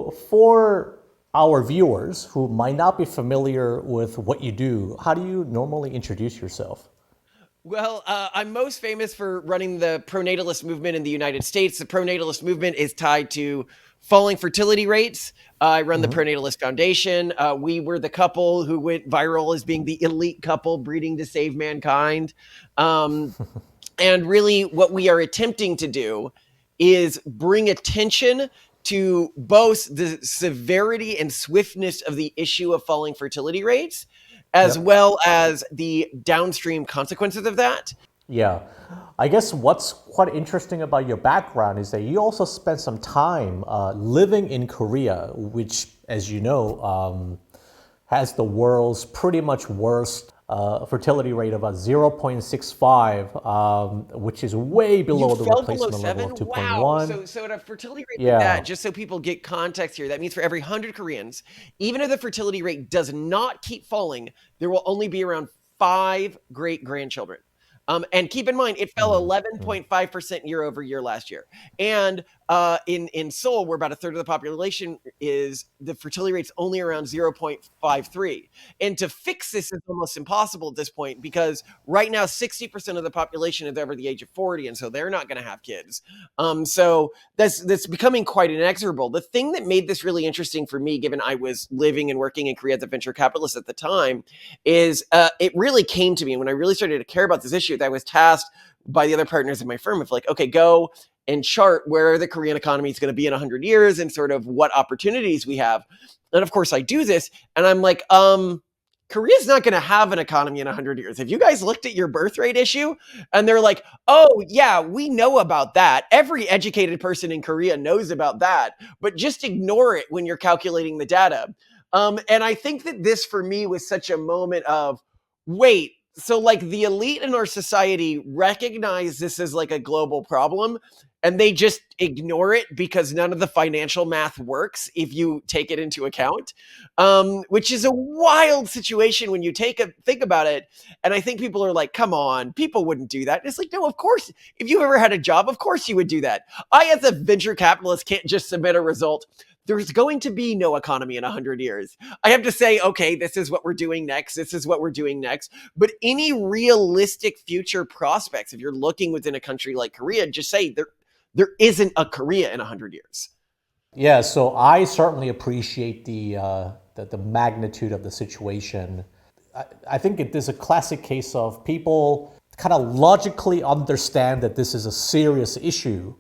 So for our viewers who might not be familiar with what you do, how do you normally introduce yourself? Well, I'm most famous for running the pronatalist movement in the United States. The pronatalist movement is tied to falling fertility rates. I run the Hmm. Pronatalist Foundation. We were the couple who went viral as being the elite couple breeding to save mankind. Um, and really, what we are attempting to do is bring attention to both the severity and swiftness of the issue of falling fertility rates, as Yep. well as the downstream consequences of that. Yeah. I guess what's quite interesting about your background is that you also spent some time living in Korea, which, as you know, has the world's pretty much worst fertility rate of about 0.65, which is way You below the fell below replacement level of seven? Wow. 2.1. So at a fertility rate like that, Yeah. just so people get context here, that means for every 100 Koreans, even if the fertility rate does not keep falling, there will only be around 5 great grandchildren. And keep in mind, it fell Mm, mm. 11.5% year over year last year. And in Seoul, where about a third of the population is, the fertility rate's only around 0.53. And to fix this is almost impossible at this point because right now 60% of the population is over the age of 40, and so they're not going to have kids. So that's becoming quite inexorable. The thing that made this really interesting for me, given I was living and working in Korea as a venture capitalist at the time, is it really came to me when I really started to care about this issue that I was tasked by the other partners in my firm of like, okay, go and chart where the Korean economy is going to be in 100 years and sort of what opportunities we have. And of course I do this and I'm like, Korea's not going to have an economy in 100 years. Have you guys looked at your birth rate issue? And they're like, oh, yeah, we know about that. Every educated person in Korea knows about that, but just ignore it when you're calculating the data. And I think that this for me was such a moment of, wait, so like the elite in our society recognize this as like a global problem and they just ignore it because none of the financial math works if you take it into account, which is a wild situation when you think about it. And I think people are like, come on, people wouldn't do that. And it's like, no, of course, if you ever had a job, of course you would do that. I, as a venture capitalist, can't just submit a result. There's going to be no economy in 100 years. I have to say, okay, this is what we're doing next. This is what we're doing next. But any realistic future prospects, if you're looking within a country like Korea, just say there isn't a Korea in 100 years. Yeah, so I certainly appreciate the magnitude of the situation. I think it is a classic case of people kind of logically understand that this is a serious issue,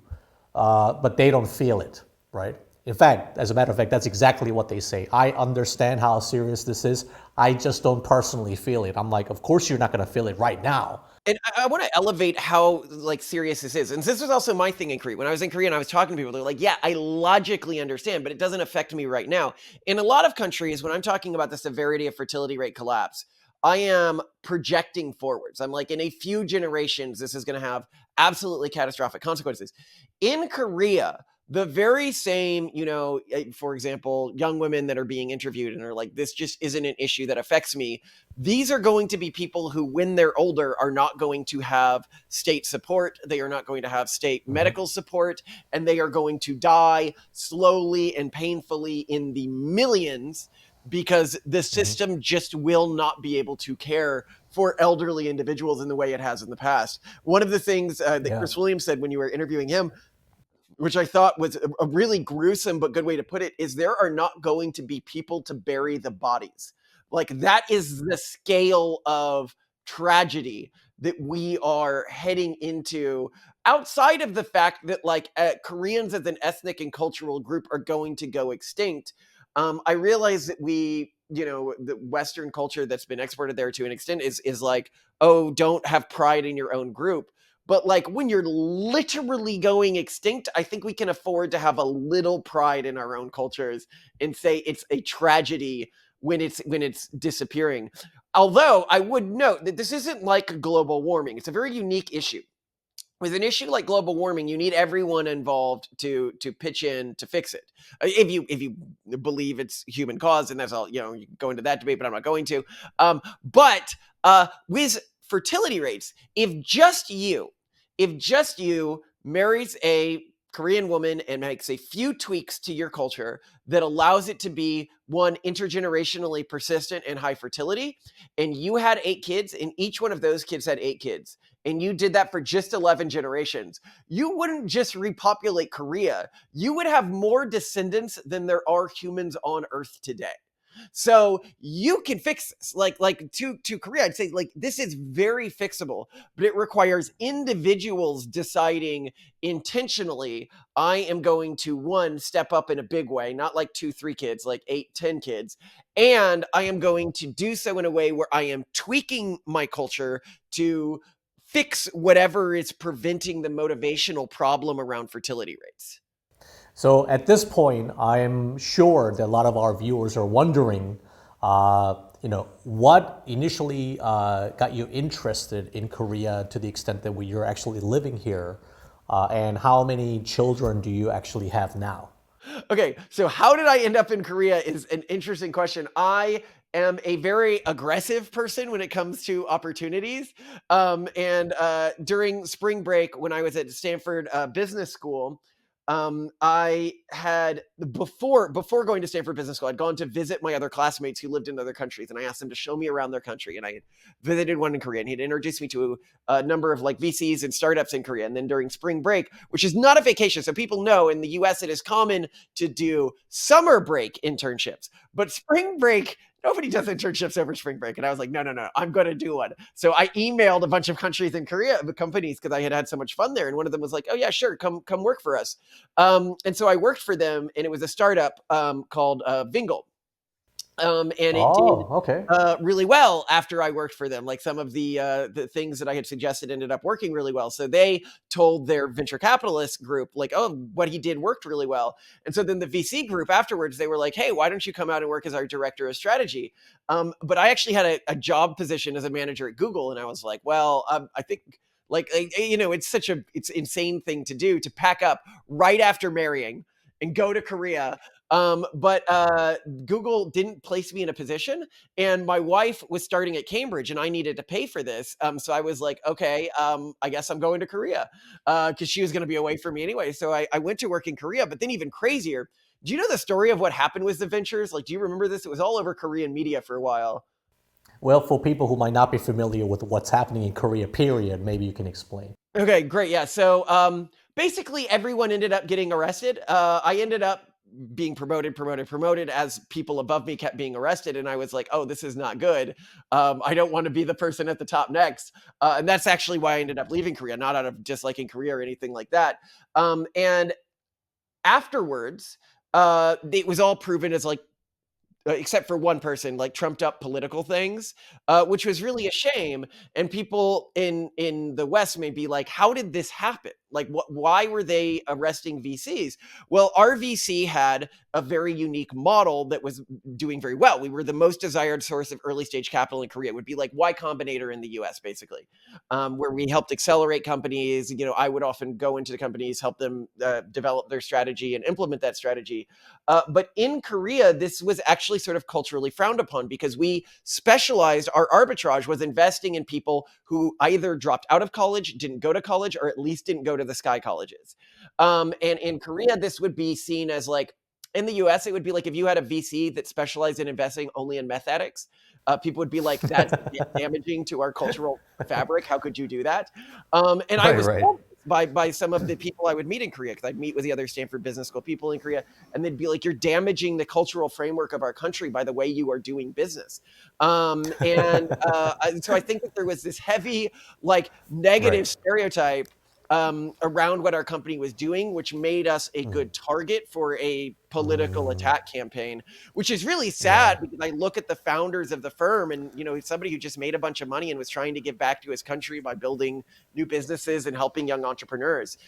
but they don't feel it, right? In fact, as a matter of fact, that's exactly what they say. I understand how serious this is. I just don't personally feel it. I'm like, of course you're not going to feel it right now. And I want to elevate how like serious this is. And this was also my thing in Korea. When I was in Korea and I was talking to people, they're like, yeah, I logically understand, but it doesn't affect me right now. In a lot of countries, when I'm talking about the severity of fertility rate collapse, I am projecting forwards. I'm like, in a few generations, this is going to have absolutely catastrophic consequences. In Korea, the very same, for example, young women that are being interviewed and are like, this just isn't an issue that affects me. These are going to be people who, when they're older, are not going to have state support. They are not going to have state Mhm. medical support, and they are going to die slowly and painfully in the millions because the Mhm. system just will not be able to care for elderly individuals in the way it has in the past. One of the things that Yeah. Chris Williams said when you were interviewing him, which I thought was a really gruesome but good way to put it, is there are not going to be people to bury the bodies. Like that is the scale of tragedy that we are heading into, outside of the fact that like Koreans as an ethnic and cultural group are going to go extinct. I realize that the Western culture that's been exported there to an extent is like, oh, don't have pride in your own group. But like when you're literally going extinct, I think we can afford to have a little pride in our own cultures and say it's a tragedy when it's disappearing. Although I would note that this isn't like global warming. It's a very unique issue. With an issue like global warming, you need everyone involved to pitch in to fix it. If you believe it's human caused, and that's all, you can go into that debate, but I'm not going to. But with fertility rates, if just you marries a Korean woman and makes a few tweaks to your culture that allows it to be, one, intergenerationally persistent and high fertility, and you had 8 kids, and each one of those kids had 8 kids, and you did that for just 11 generations, you wouldn't just repopulate Korea, you would have more descendants than there are humans on Earth today. So you can fix this. To Korea, I'd say like this is very fixable, but it requires individuals deciding intentionally, I am going to, one, step up in a big way, not like 2, 3 kids, like 8, 10 kids. And I am going to do so in a way where I am tweaking my culture to fix whatever is preventing the motivational problem around fertility rates. So at this point, I'm sure that a lot of our viewers are wondering, what initially got you interested in Korea to the extent that you're actually living here, and how many children do you actually have now? Okay, so how did I end up in Korea is an interesting question. I am a very aggressive person when it comes to opportunities. And during spring break, when I was at Stanford Business School, I had before going to Stanford Business School, I'd gone to visit my other classmates who lived in other countries, and I asked them to show me around their country. And I had visited one in Korea, and he'd introduced me to a number of like VCs and startups in Korea. And then during spring break, which is not a vacation, so people know in the US it is common to do summer break internships, but spring break, nobody does internships over spring break. And I was like, no, I'm going to do one. So I emailed a bunch of countries in Korea, companies, because I had so much fun there. And one of them was like, oh yeah, sure. Come work for us. And so I worked for them, and it was a startup called Vingle. And it did Oh, okay. really well after I worked for them. Like some of the things that I had suggested ended up working really well. So they told their venture capitalist group, like, oh, what he did worked really well. And so then the VC group afterwards, they were like, hey, why don't you come out and work as our director of strategy? But I actually had a job position as a manager at Google, and I was like, well, I think. It's insane thing to do, to pack up right after marrying and go to Korea. But Google didn't place me in a position, and my wife was starting at Cambridge, and I needed to pay for this. So I was like, okay, I guess I'm going to Korea, because she was going to be away from me anyway. So I went to work in Korea. But then even crazier, do you know the story of what happened with the ventures? Like, do you remember this? It was all over Korean media for a while. Well, for people who might not be familiar with what's happening in Korea, period, maybe you can explain. Okay, great. Yeah. So basically, everyone ended up getting arrested. I ended up being promoted as people above me kept being arrested. And I was like, oh, this is not good. I don't want to be the person at the top next. And that's actually why I ended up leaving Korea, not out of disliking Korea or anything like that. And afterwards, it was all proven as like, except for one person, like trumped up political things, which was really a shame. And people in the West may be like, "How did this happen? Like, what? Why were they arresting VCs?" Well, our VC had a very unique model that was doing very well. We were the most desired source of early stage capital in Korea. It would be like Y Combinator in the US, basically, where we helped accelerate companies. I would often go into the companies, help them develop their strategy and implement that strategy. But in Korea, this was actually sort of culturally frowned upon, because we specialized, our arbitrage was investing in people who either dropped out of college, didn't go to college, or at least didn't go to the Sky colleges. And in Korea, this would be seen as like, in the US, it would be like if you had a VC that specialized in investing only in meth addicts, people would be like, that's damaging to our cultural fabric. How could you do that? And I Right, was right. told by some of the people I would meet in Korea, because I'd meet with the other Stanford Business School people in Korea, and they'd be like, you're damaging the cultural framework of our country by the way you are doing business. So I think that there was this heavy, like, Right. negative stereotype around what our company was doing, which made us a good target for a political attack campaign, which is really sad, Yeah. because I look at the founders of the firm, and somebody who just made a bunch of money and was trying to give back to his country by building new businesses and helping young entrepreneurs.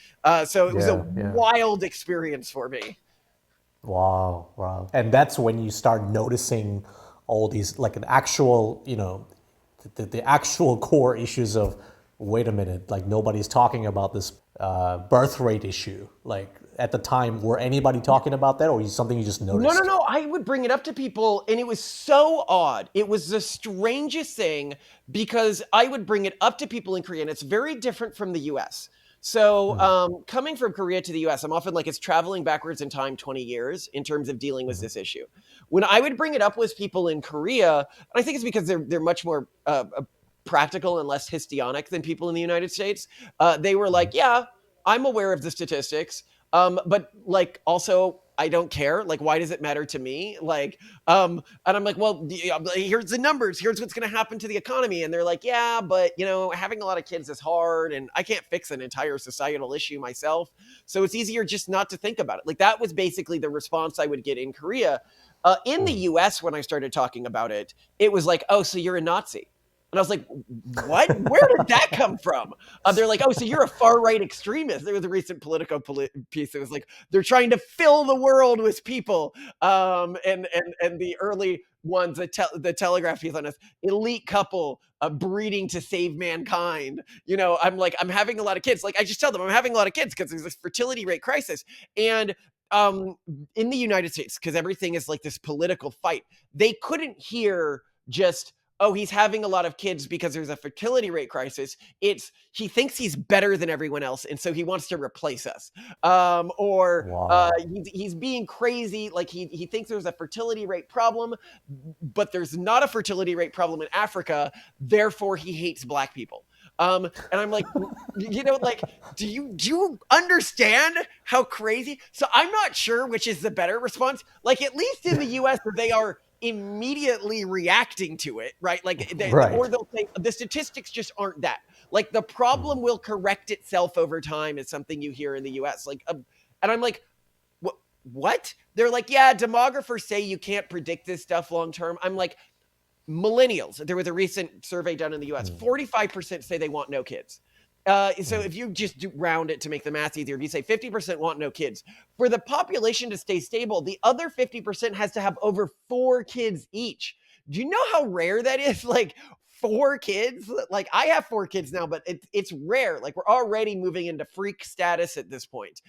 So it was a Yeah. Yeah. wild experience for me. Wow. Wow. And that's when you start noticing all these, like an actual, the actual core issues of, wait a minute, like nobody's talking about this birth rate issue. Like at the time, were anybody talking about that, or is it something you just noticed? No. I would bring it up to people, and it was so odd. It was the strangest thing, because I would bring it up to people in Korea, and it's very different from the US. So coming from Korea to the US, I'm often like, it's traveling backwards in time 20 years in terms of dealing with this issue. When I would bring it up with people in Korea, and I think it's because they're much more practical and less histrionic than people in the United States, they were like, yeah, I'm aware of the statistics, but like also I don't care. Like, why does it matter to me? Like, and I'm like, well, here's the numbers. Here's what's going to happen to the economy. And they're like, yeah, but having a lot of kids is hard, and I can't fix an entire societal issue myself. So it's easier just not to think about it. Like, that was basically the response I would get in Korea. In the US, when I started talking about it, it was like, oh, so you're a Nazi. And I was like, what? Where did that come from? They're like, oh, so you're a far-right extremist. There was a recent Politico piece that was like, they're trying to fill the world with people. And the early ones, the Telegraph piece on us, elite couple breeding to save mankind. I'm like, I'm having a lot of kids. Like, I just tell them I'm having a lot of kids because there's this fertility rate crisis. And in the United States, because everything is like this political fight, they couldn't hear just, oh, he's having a lot of kids because there's a fertility rate crisis. It's he thinks he's better than everyone else, and so he wants to replace us. He's being crazy. Like he thinks there's a fertility rate problem, but there's not a fertility rate problem in Africa. Therefore, he hates Black people. And I'm like, like, do you understand how crazy? So I'm not sure which is the better response. Like, at least in the US, they are immediately reacting to it, right? Like, or they'll say the statistics just aren't that. Like, the problem will correct itself over time is something you hear in the US. Like, and I'm like, what? They're like, yeah, demographers say you can't predict this stuff long term. I'm like, millennials, there was a recent survey done in the US, 45% say they want no kids. So if you just round it to make the math easier, if you say 50% want no kids, for the population to stay stable, the other 50% has to have over 4 kids each. Do you know how rare that is? Like, 4 kids? Like, I have 4 kids now, but it's rare. Like, we're already moving into freak status at this point.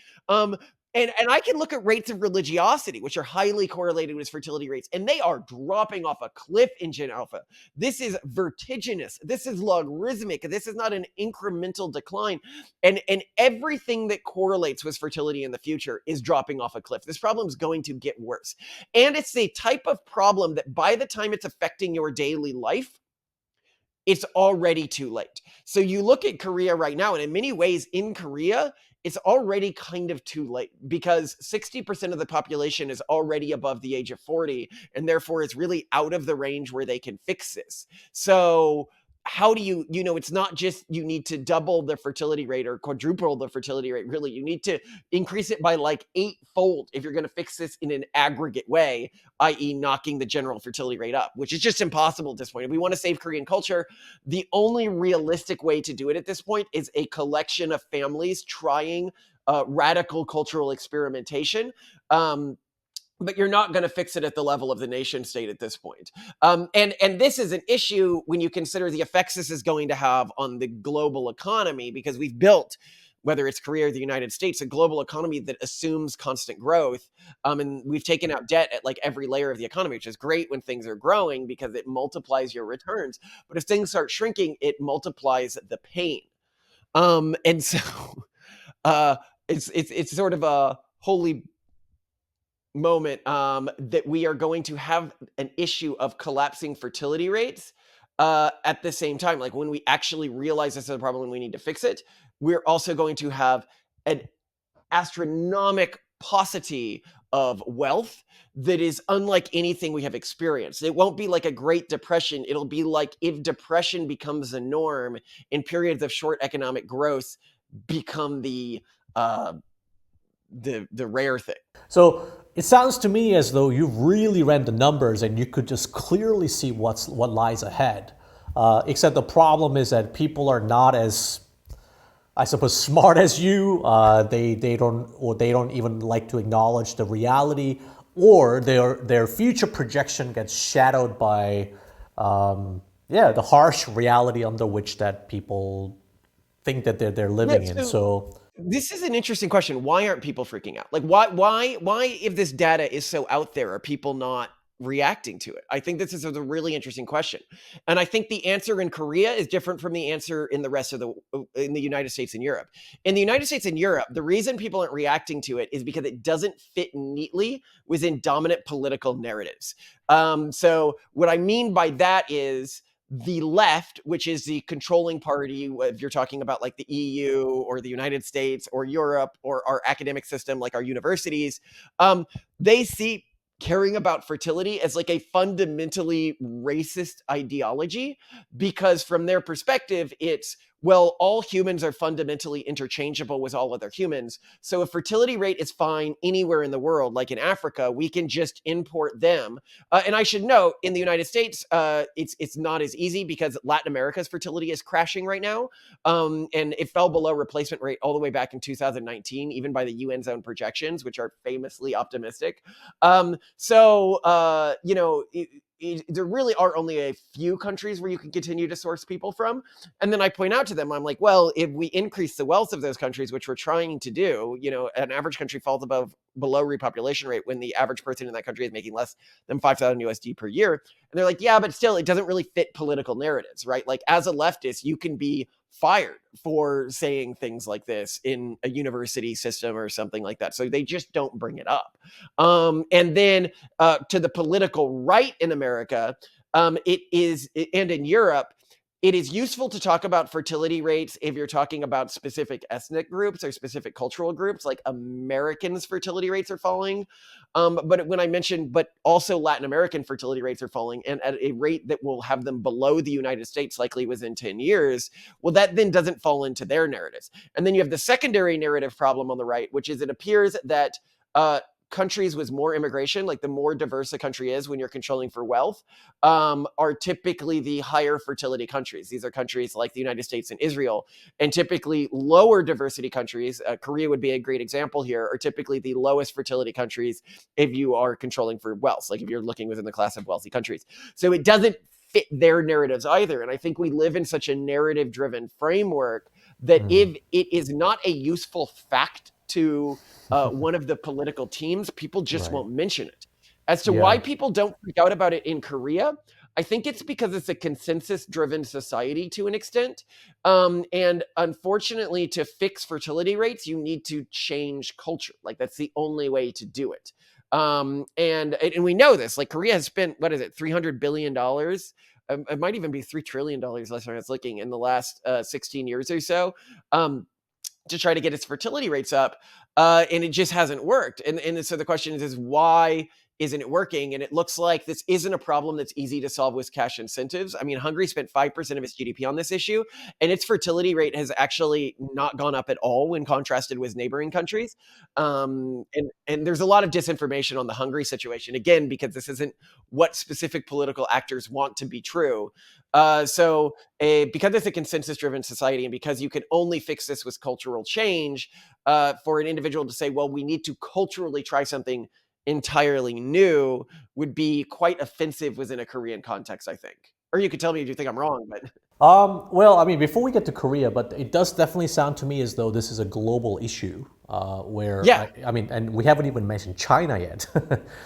And I can look at rates of religiosity, which are highly correlated with fertility rates, and they are dropping off a cliff in Gen Alpha. This is vertiginous. This is logarithmic. This is not an incremental decline. And everything that correlates with fertility in the future is dropping off a cliff. This problem is going to get worse. And it's a type of problem that by the time it's affecting your daily life, it's already too late. So you look at Korea right now, and in many ways in Korea, it's already kind of too late because 60% of the population is already above the age of 40, and therefore is really out of the range where they can fix this. So how do it's not just you need to double the fertility rate or quadruple the fertility rate. Really, you need to increase it by like 8-fold if you're going to fix this in an aggregate way, i.e. knocking the general fertility rate up, which is just impossible at this point. If we want to save Korean culture, the only realistic way to do it at this point is a collection of families trying radical cultural experimentation. But you're not going to fix it at the level of the nation state at this point. And this is an issue when you consider the effects this is going to have on the global economy, because we've built, whether it's Korea or the United States, a global economy that assumes constant growth. And we've taken out debt at like every layer of the economy, which is great when things are growing because it multiplies your returns. But if things start shrinking, it multiplies the pain. And so it's sort of a holy moment that we are going to have an issue of collapsing fertility rates at the same time. Like, when we actually realize this is a problem and we need to fix it, we're also going to have an astronomic paucity of wealth that is unlike anything we have experienced. It won't be like a Great Depression. It'll be like if depression becomes a norm and periods of short economic growth become the rare thing. So it sounds to me as though you've really ran the numbers and you could just clearly see what lies ahead. Except the problem is that people are not as, I suppose, smart as you. They don't even like to acknowledge the reality, or their future projection gets shadowed by the harsh reality under which that people think that they're living in. So this is an interesting question. Why aren't people freaking out? Like, why if this data is so out there, are people not reacting to it? I think this is a really interesting question. And I think the answer in Korea is different from the answer in the rest of in the United States and Europe. In the United States and Europe, the reason people aren't reacting to it is because it doesn't fit neatly within dominant political narratives. So what I mean by that is the left, which is the controlling party, if you're talking about like the EU or the United States or Europe or our academic system, like our universities, they see caring about fertility as like a fundamentally racist ideology, because from their perspective, it's, well, all humans are fundamentally interchangeable with all other humans. So if fertility rate is fine anywhere in the world, like in Africa, we can just import them. And I should note, in the United States, it's not as easy because Latin America's fertility is crashing right now. And it fell below replacement rate all the way back in 2019, even by the UN's own projections, which are famously optimistic. There really are only a few countries where you can continue to source people from. And then I point out to them, I'm like, well, if we increase the wealth of those countries, which we're trying to do, an average country falls below repopulation rate when the average person in that country is making less than 5,000 USD per year. And they're like, yeah, but still, it doesn't really fit political narratives, right? Like, as a leftist, you can be fired for saying things like this in a university system or something like that. So they just don't bring it up. And then to the political right in America, and in Europe, it is useful to talk about fertility rates if you're talking about specific ethnic groups or specific cultural groups, like Americans' fertility rates are falling. But also Latin American fertility rates are falling, and at a rate that will have them below the United States likely within 10 years. Well, that then doesn't fall into their narratives. And then you have the secondary narrative problem on the right, which is it appears that countries with more immigration, like the more diverse a country is when you're controlling for wealth, are typically the higher fertility countries. These are countries like the United States and Israel. And typically lower diversity countries, Korea would be a great example here, are typically the lowest fertility countries if you are controlling for wealth, like if you're looking within the class of wealthy countries. So it doesn't fit their narratives either. And I think we live in such a narrative-driven framework that if it is not a useful fact to one of the political teams, people just won't mention it. As to why people don't freak out about it in Korea, I think it's because it's a consensus-driven society to an extent. And unfortunately, to fix fertility rates, you need to change culture. Like, that's the only way to do it. And we know this. Like, Korea has spent, what is it, $300 billion? It might even be $3 trillion last time I was looking, in the last 16 years or so. To try to get its fertility rates up, and it just hasn't worked. And so the question is why isn't it working? And it looks like this isn't a problem that's easy to solve with cash incentives. I mean, Hungary spent 5% of its GDP on this issue, and its fertility rate has actually not gone up at all when contrasted with neighboring countries. And there's a lot of disinformation on the Hungary situation, again, because this isn't what specific political actors want to be true. Because it's a consensus-driven society, and because you can only fix this with cultural change, for an individual to say, well, we need to culturally try something entirely new would be quite offensive within a Korean context, I think. Or you could tell me if you think I'm wrong, but Well, I mean, before we get to Korea, but it does definitely sound to me as though this is a global issue, where yeah. I mean, and we haven't even mentioned China yet.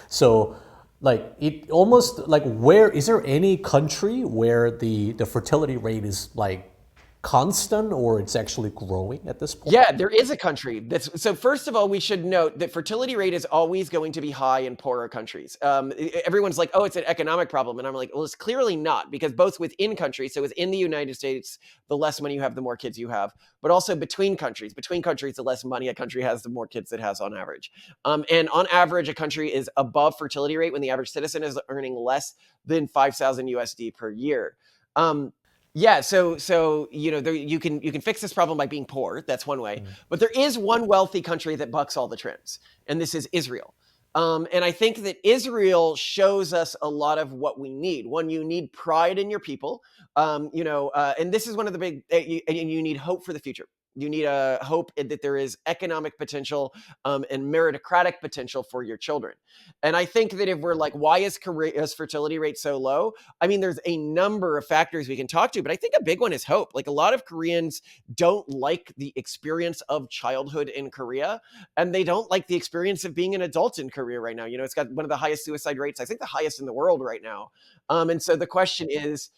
So, like, it almost like, where is there any country where the fertility rate is like constant, or it's actually growing at this point? Yeah, there is a country that's, so first of all, we should note that fertility rate is always going to be high in poorer countries. Everyone's like, oh, it's an economic problem. And I'm like, well, it's clearly not, because both within countries, so within the United States, the less money you have, the more kids you have, but also between countries, the less money a country has, the more kids it has on average. And on average, a country is above fertility rate when the average citizen is earning less than 5,000 USD per year. Yeah, so you can fix this problem by being poor. That's one way. But there is one wealthy country that bucks all the trends, and this is Israel. And I think that Israel shows us a lot of what we need. One, you need pride in your people, and this is one of the big, and you need hope for the future. You need a hope that there is economic potential and meritocratic potential for your children. And I think that if we're like, why is fertility rate so low? I mean, there's a number of factors we can talk to, but I think a big one is hope. Like a lot of Koreans don't like the experience of childhood in Korea, and they don't like the experience of being an adult in Korea right now. You know, it's got one of the highest suicide rates, I think the highest in the world right now. And so the question is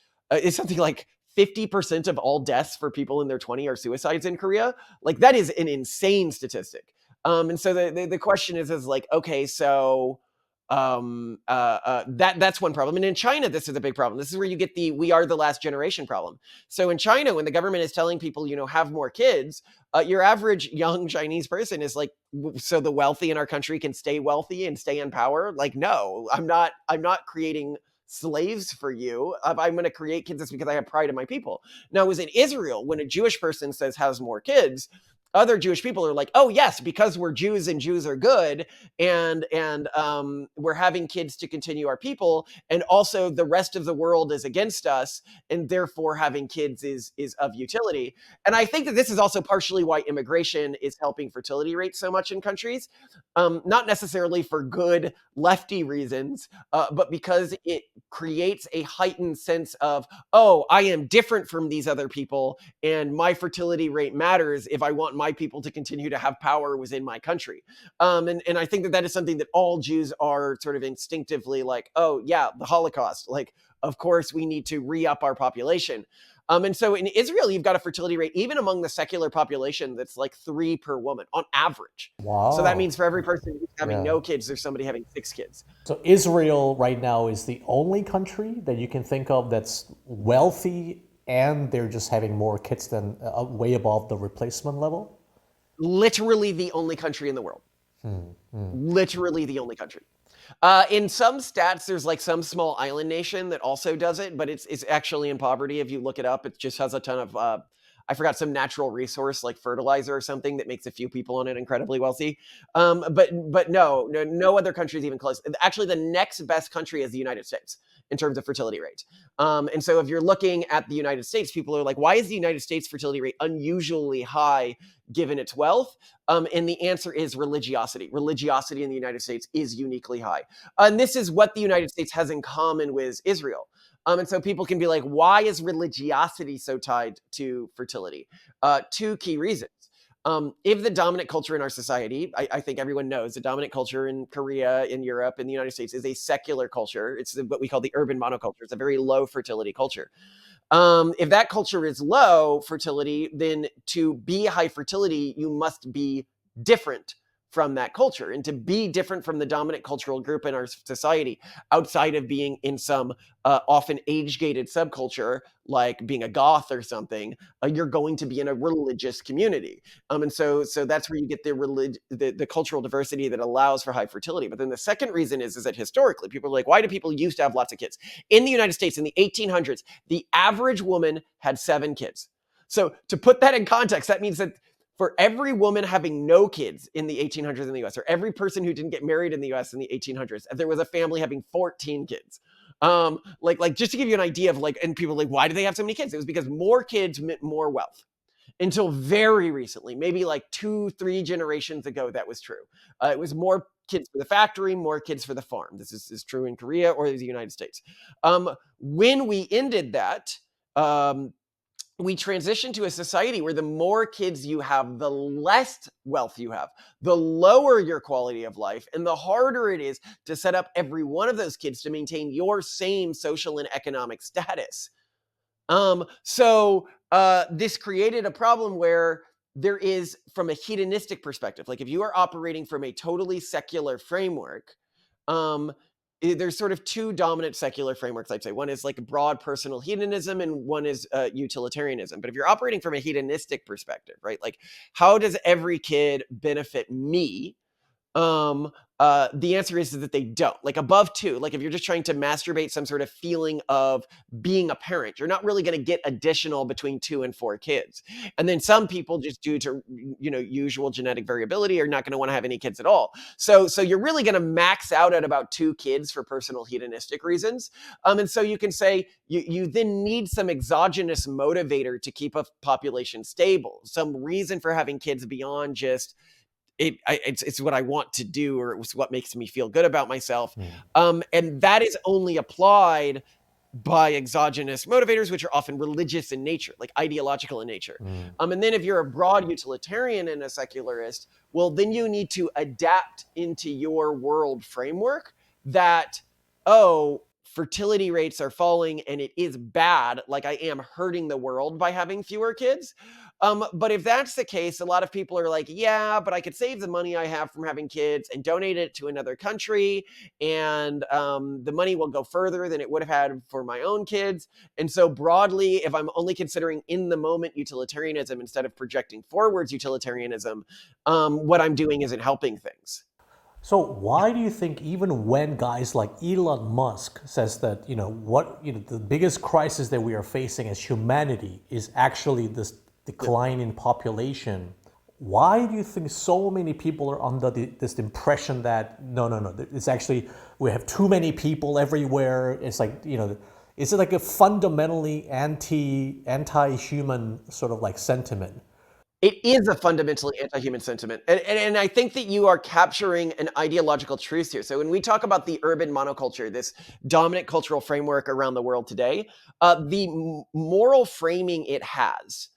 something like 50% of all deaths for people in their 20s are suicides in Korea. Like that is an insane statistic. And so the question is like, okay, so that's one problem. And in China, this is a big problem. This is where you get the we are the last generation problem. So in China, when the government is telling people, you know, have more kids, your average young Chinese person is like, so the wealthy in our country can stay wealthy and stay in power. Like, no, I'm not creating slaves for you. I'm going to create kids just because I have pride in my people. Now, it was in Israel when a Jewish person says has more kids, other Jewish people are like, oh yes, because we're Jews and Jews are good, and we're having kids to continue our people, and also the rest of the world is against us, and therefore having kids is of utility. And I think that this is also partially why immigration is helping fertility rates so much in countries, not necessarily for good lefty reasons, but because it creates a heightened sense of, oh, I am different from these other people, and my fertility rate matters if I want my people to continue to have power within my country. And I think that that is something that all Jews are sort of instinctively like, oh, yeah, the Holocaust. Like, of course, we need to re-up our population. And so in Israel, you've got a fertility rate, even among the secular population, that's like 3 per woman on average. So that Wow. means for every person who's having Yeah. no kids, there's somebody having 6 kids. So Israel right now is the only country that you can think of that's wealthy and they're just having more kids than way above the replacement level. Literally the only country in the world. Literally the only country. In some stats, there's like some small island nation that also does it, but it's actually in poverty. If you look it up, it just has a ton of I forgot, some natural resource like fertilizer or something that makes a few people on it incredibly wealthy. But no other country is even close. Actually, the next best country is the United States in terms of fertility rate. And so if you're looking at the United States, people are like, why is the United States fertility rate unusually high given its wealth? And the answer is religiosity. Religiosity in the United States is uniquely high. And this is what the United States has in common with Israel. And so people can be like, why is religiosity so tied to fertility? 2 key reasons. If the dominant culture in our society, I think everyone knows the dominant culture in Korea, in Europe, in the United States is a secular culture. It's what we call the urban monoculture. It's a very low fertility culture. If that culture is low fertility, then to be high fertility, you must be different from that culture. And to be different from the dominant cultural group in our society, outside of being in some often age-gated subculture, like being a goth or something, you're going to be in a religious community. And so that's where you get the cultural diversity that allows for high fertility. But then the second reason is that historically, people are like, why do people used to have lots of kids? In the United States, in the 1800s, the average woman had 7 kids. So to put that in context, that means that for every woman having no kids in the 1800s in the US, or every person who didn't get married in the US in the 1800s, there was a family having 14 kids. Like just to give you an idea of like, and people are like, why do they have so many kids? It was because more kids meant more wealth. Until very recently, maybe like 2-3 generations ago, that was true. It was more kids for the factory, more kids for the farm. This is true in Korea or the United States. When we ended that, we transition to a society where the more kids you have, the less wealth you have, the lower your quality of life, and the harder it is to set up every one of those kids to maintain your same social and economic status. This created a problem where there is, from a hedonistic perspective, like if you are operating from a totally secular framework, um, there's sort of 2 dominant secular frameworks, I'd say. One is like broad personal hedonism, and one is utilitarianism. But if you're operating from a hedonistic perspective, right, like how does every kid benefit me? The answer is that they don't. Like above 2, like if you're just trying to masturbate some sort of feeling of being a parent, you're not really going to get additional between 2 and 4 kids. And then some people, just due to usual genetic variability, are not going to want to have any kids at all. So you're really going to max out at about 2 kids for personal hedonistic reasons. And so you can say you then need some exogenous motivator to keep a population stable, some reason for having kids beyond just it's what I want to do, or it's what makes me feel good about myself. And that is only applied by exogenous motivators, which are often religious in nature, like ideological in nature. And then if you're a broad utilitarian and a secularist, well, then you need to adapt into your world framework that, fertility rates are falling and it is bad, like I am hurting the world by having fewer kids. But if that's the case, a lot of people are like, yeah, but I could save the money I have from having kids and donate it to another country. And the money will go further than it would have had for my own kids. And so broadly, if I'm only considering in the moment utilitarianism instead of projecting forwards utilitarianism, what I'm doing isn't helping things. So why do you think even when guys like Elon Musk says that, the biggest crisis that we are facing as humanity is actually this decline in population, why do you think so many people are under this impression that no, it's actually, we have too many people everywhere? It's like, is it like a fundamentally anti-human sort of like sentiment? It is a fundamentally anti-human sentiment. And I think that you are capturing an ideological truth here. So when we talk about the urban monoculture, this dominant cultural framework around the world today, the moral framing it has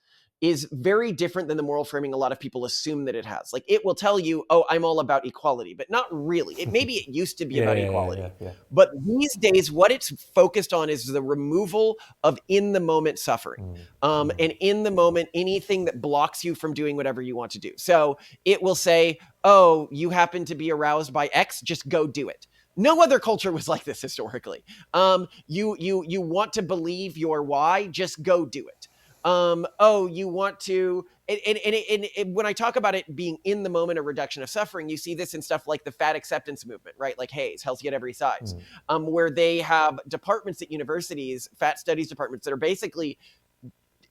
is very different than the moral framing a lot of people assume that it has. Like it will tell you, I'm all about equality, but not really. Maybe it used to be about equality. But these days, what it's focused on is the removal of in the moment suffering. And in the moment, anything that blocks you from doing whatever you want to do. So it will say, you happen to be aroused by X, just go do it. No other culture was like this historically. You want to believe your Y, just go do it. You want to, and when I talk about it being in the moment, a reduction of suffering, you see this in stuff like the fat acceptance movement, right? Like Hayes, healthy at every size, where they have departments at universities, fat studies departments, that are basically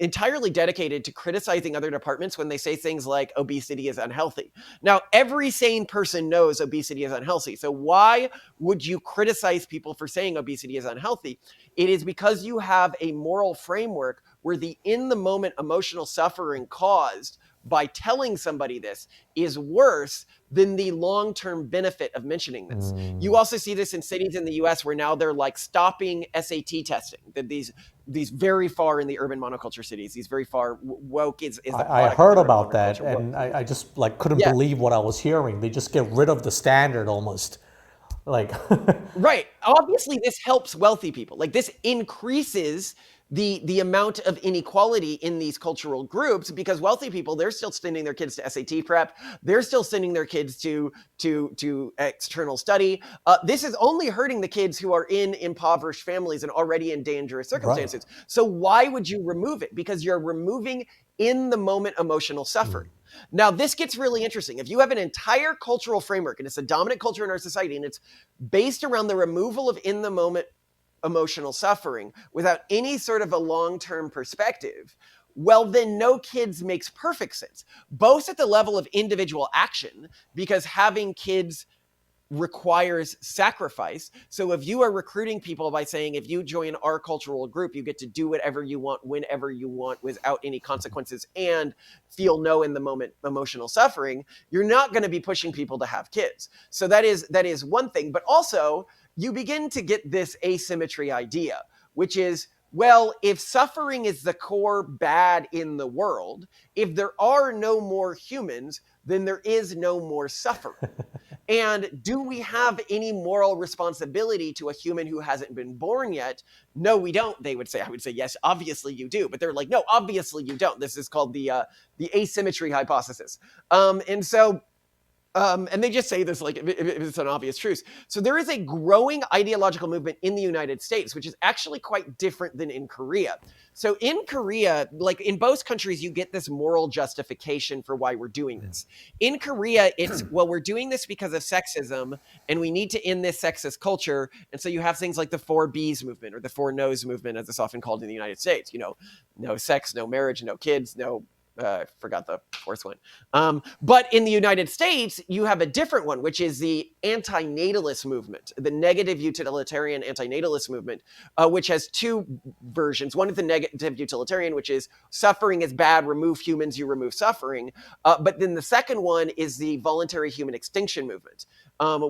entirely dedicated to criticizing other departments when they say things like obesity is unhealthy. Now, every sane person knows obesity is unhealthy. So why would you criticize people for saying obesity is unhealthy? It is because you have a moral framework where the in the moment emotional suffering caused by telling somebody this is worse than the long-term benefit of mentioning this. You also see this in cities in the US where now they're like stopping SAT testing. That these very far in the urban monoculture cities, these very far woke is the product. I heard about that, and I just like couldn't believe what I was hearing. They just get rid of the standard almost. Like right. Obviously, this helps wealthy people. Like this increases the amount of inequality in these cultural groups, because wealthy people, they're still sending their kids to SAT prep. They're still sending their kids to external study. This is only hurting the kids who are in impoverished families and already in dangerous circumstances. Right. So why would you remove it? Because you're removing in the moment emotional suffering. Now, this gets really interesting. If you have an entire cultural framework and it's a dominant culture in our society and it's based around the removal of in the moment emotional suffering without any sort of a long-term perspective, well, then no kids makes perfect sense, both at the level of individual action, because having kids requires sacrifice. So if you are recruiting people by saying, if you join our cultural group, you get to do whatever you want, whenever you want, without any consequences, and feel no in the moment emotional suffering, you're not going to be pushing people to have kids. So that is one thing. But also, you begin to get this asymmetry idea, which is, well, if suffering is the core bad in the world, if there are no more humans, then there is no more suffering. And do we have any moral responsibility to a human who hasn't been born yet? No, we don't, they would say. I would say, yes, obviously you do. But they're like, no, obviously you don't. This is called the asymmetry hypothesis. And so And they just say this like if it's an obvious truth. So there is a growing ideological movement in the United States, which is actually quite different than in Korea. So in Korea, like in both countries, you get this moral justification for why we're doing this. In Korea, it's, well, we're doing this because of sexism and we need to end this sexist culture. And so you have things like the 4Bs movement or the 4 No's movement, as it's often called in the United States. You know, no sex, no marriage, no kids, no I forgot the fourth one. But in the United States, you have a different one, which is the antinatalist movement, the negative utilitarian antinatalist movement, which has two versions. One is the negative utilitarian, which is suffering is bad, remove humans, you remove suffering. But then the second one is the voluntary human extinction movement,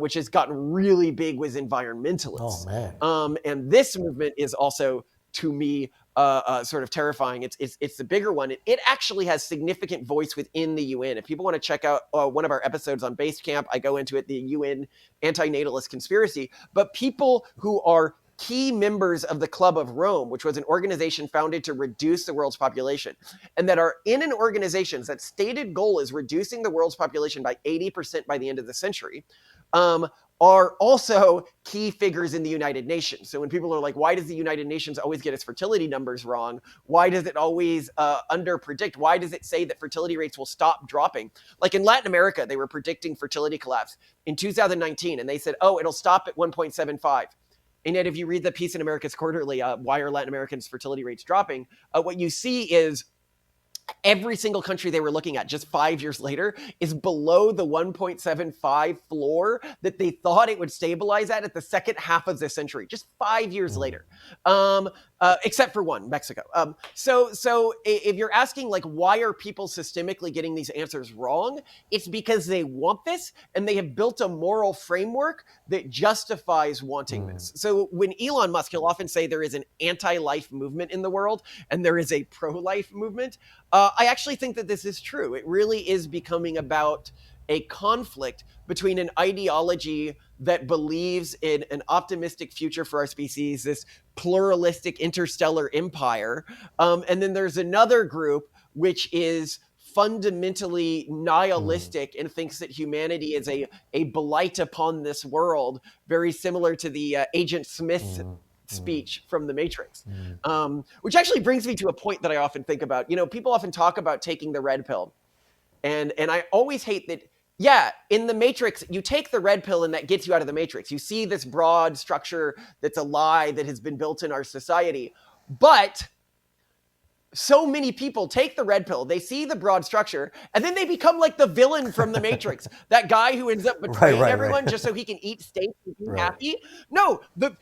which has gotten really big with environmentalists. Oh, man. And this movement is also, to me, sort of terrifying. It's the bigger one. It actually has significant voice within the UN. If people want to check out one of our episodes on Basecamp, I go into it, the UN antinatalist conspiracy. But people who are key members of the Club of Rome, which was an organization founded to reduce the world's population, and that are in an organization that's stated goal is reducing the world's population by 80% by the end of the century, are also key figures in the United Nations. So when people are like, why does the United Nations always get its fertility numbers wrong? Why does it always underpredict? Why does it say that fertility rates will stop dropping? Like in Latin America, they were predicting fertility collapse in 2019, and they said, oh, it'll stop at 1.75. And yet if you read the Peace in America's Quarterly, why are Latin Americans' fertility rates dropping? What you see is every single country they were looking at just 5 years later is below the 1.75 floor that they thought it would stabilize at the second half of the century, just 5 years later, except for one, Mexico. So if you're asking, like, why are people systemically getting these answers wrong? It's because they want this, and they have built a moral framework that justifies wanting this. So when Elon Musk, he'll often say there is an anti-life movement in the world, and there is a pro-life movement. I actually think that this is true. It really is becoming about a conflict between an ideology that believes in an optimistic future for our species, this pluralistic interstellar empire, and then there's another group which is fundamentally nihilistic and thinks that humanity is a blight upon this world, very similar to the Agent Smith speech from The Matrix, which actually brings me to a point that I often think about. You know, people often talk about taking the red pill, and I always hate that. Yeah, in The Matrix, you take the red pill and that gets you out of the Matrix. You see this broad structure that's a lie that has been built in our society, but so many people take the red pill, they see the broad structure, and then they become like the villain from The Matrix, that guy who ends up betraying everyone just so he can eat steak and be happy. No,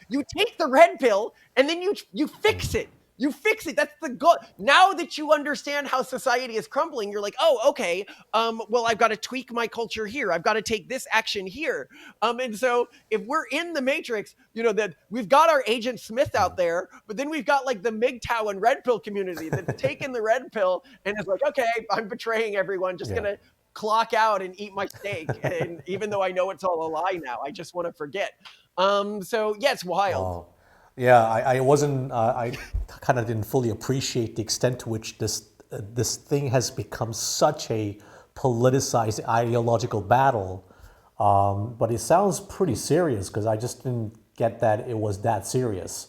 you take the red pill and then you fix it. You fix it. That's the goal. Now that you understand how society is crumbling, you're like, oh, okay. Well, I've got to tweak my culture here. I've got to take this action here. And so if we're in the Matrix, you know, that we've got our Agent Smith out there, but then we've got like the MGTOW and red pill community that's taken the red pill and is like, okay, I'm betraying everyone. Just going to clock out and eat my steak. And even though I know it's all a lie now, I just want to forget. So yeah, it's wild. Oh. Yeah, I wasn't. I kind of didn't fully appreciate the extent to which this thing has become such a politicized ideological battle. But it sounds pretty serious because I just didn't get that it was that serious.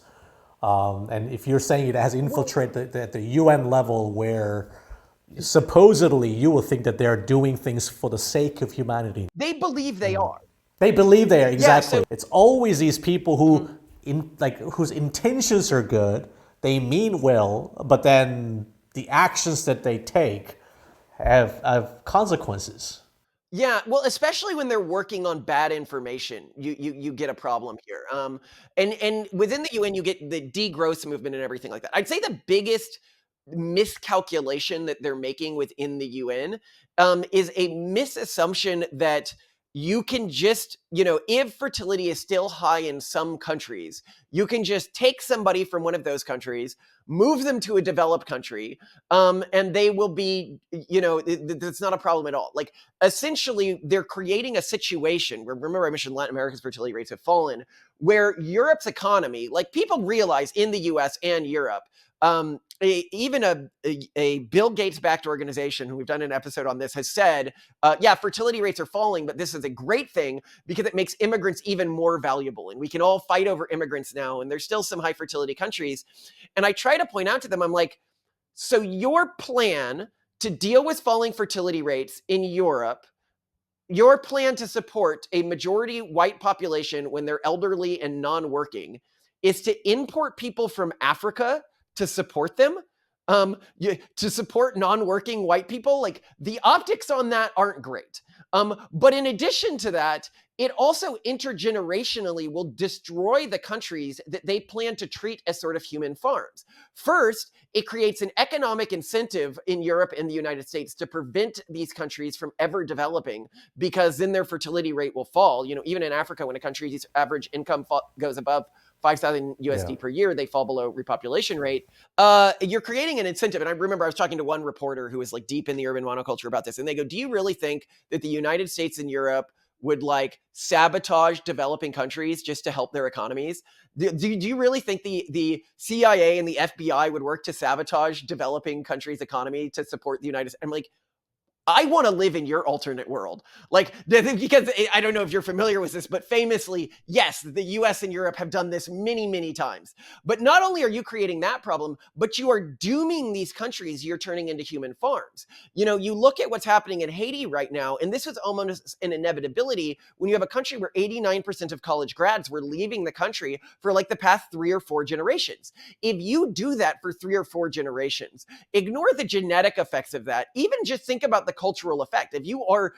And if you're saying it has infiltrated at the UN level, where supposedly you will think that they're doing things for the sake of humanity, they believe they are. They believe they are, exactly. Yeah, so it's always these people who. Whose intentions are good, they mean well, but then the actions that they take have consequences. Yeah, well, especially when they're working on bad information, you get a problem here. And within the UN, you get the degrowth movement and everything like that. I'd say the biggest miscalculation that they're making within the UN is a misassumption that you can just, you know, if fertility is still high in some countries, you can just take somebody from one of those countries, move them to a developed country, and they will be, you know, that's not a problem at all. Like, essentially, they're creating a situation where, remember I mentioned Latin America's fertility rates have fallen, where Europe's economy, like people realize in the US and Europe, Even a Bill Gates backed organization, who we've done an episode on this, has said, yeah, fertility rates are falling, but this is a great thing because it makes immigrants even more valuable. And we can all fight over immigrants now. And there's still some high fertility countries. And I try to point out to them, I'm like, so your plan to deal with falling fertility rates in Europe, your plan to support a majority white population when they're elderly and non-working, is to import people from Africa to support them, to support non-working white people. Like, the optics on that aren't great. But in addition to that, it also intergenerationally will destroy the countries that they plan to treat as sort of human farms. First, it creates an economic incentive in Europe and the United States to prevent these countries from ever developing, because then their fertility rate will fall. You know, even in Africa, when a country's average income goes above 5,000 USD per year, they fall below repopulation rate. You're creating an incentive. And I remember I was talking to one reporter who was like deep in the urban monoculture about this. And they go, do you really think that the United States and Europe would like sabotage developing countries just to help their economies? Do you really think the CIA and the FBI would work to sabotage developing countries' economy to support the United States? I'm like, I want to live in your alternate world. Like, because I don't know if you're familiar with this, but famously, yes, the US and Europe have done this many, many times. But not only are you creating that problem, but you are dooming these countries you're turning into human farms. You know, you look at what's happening in Haiti right now, and this was almost an inevitability when you have a country where 89% of college grads were leaving the country for like the past 3 or 4 generations. If you do that for 3 or 4 generations, ignore the genetic effects of that. Even just think about the cultural effect. If you are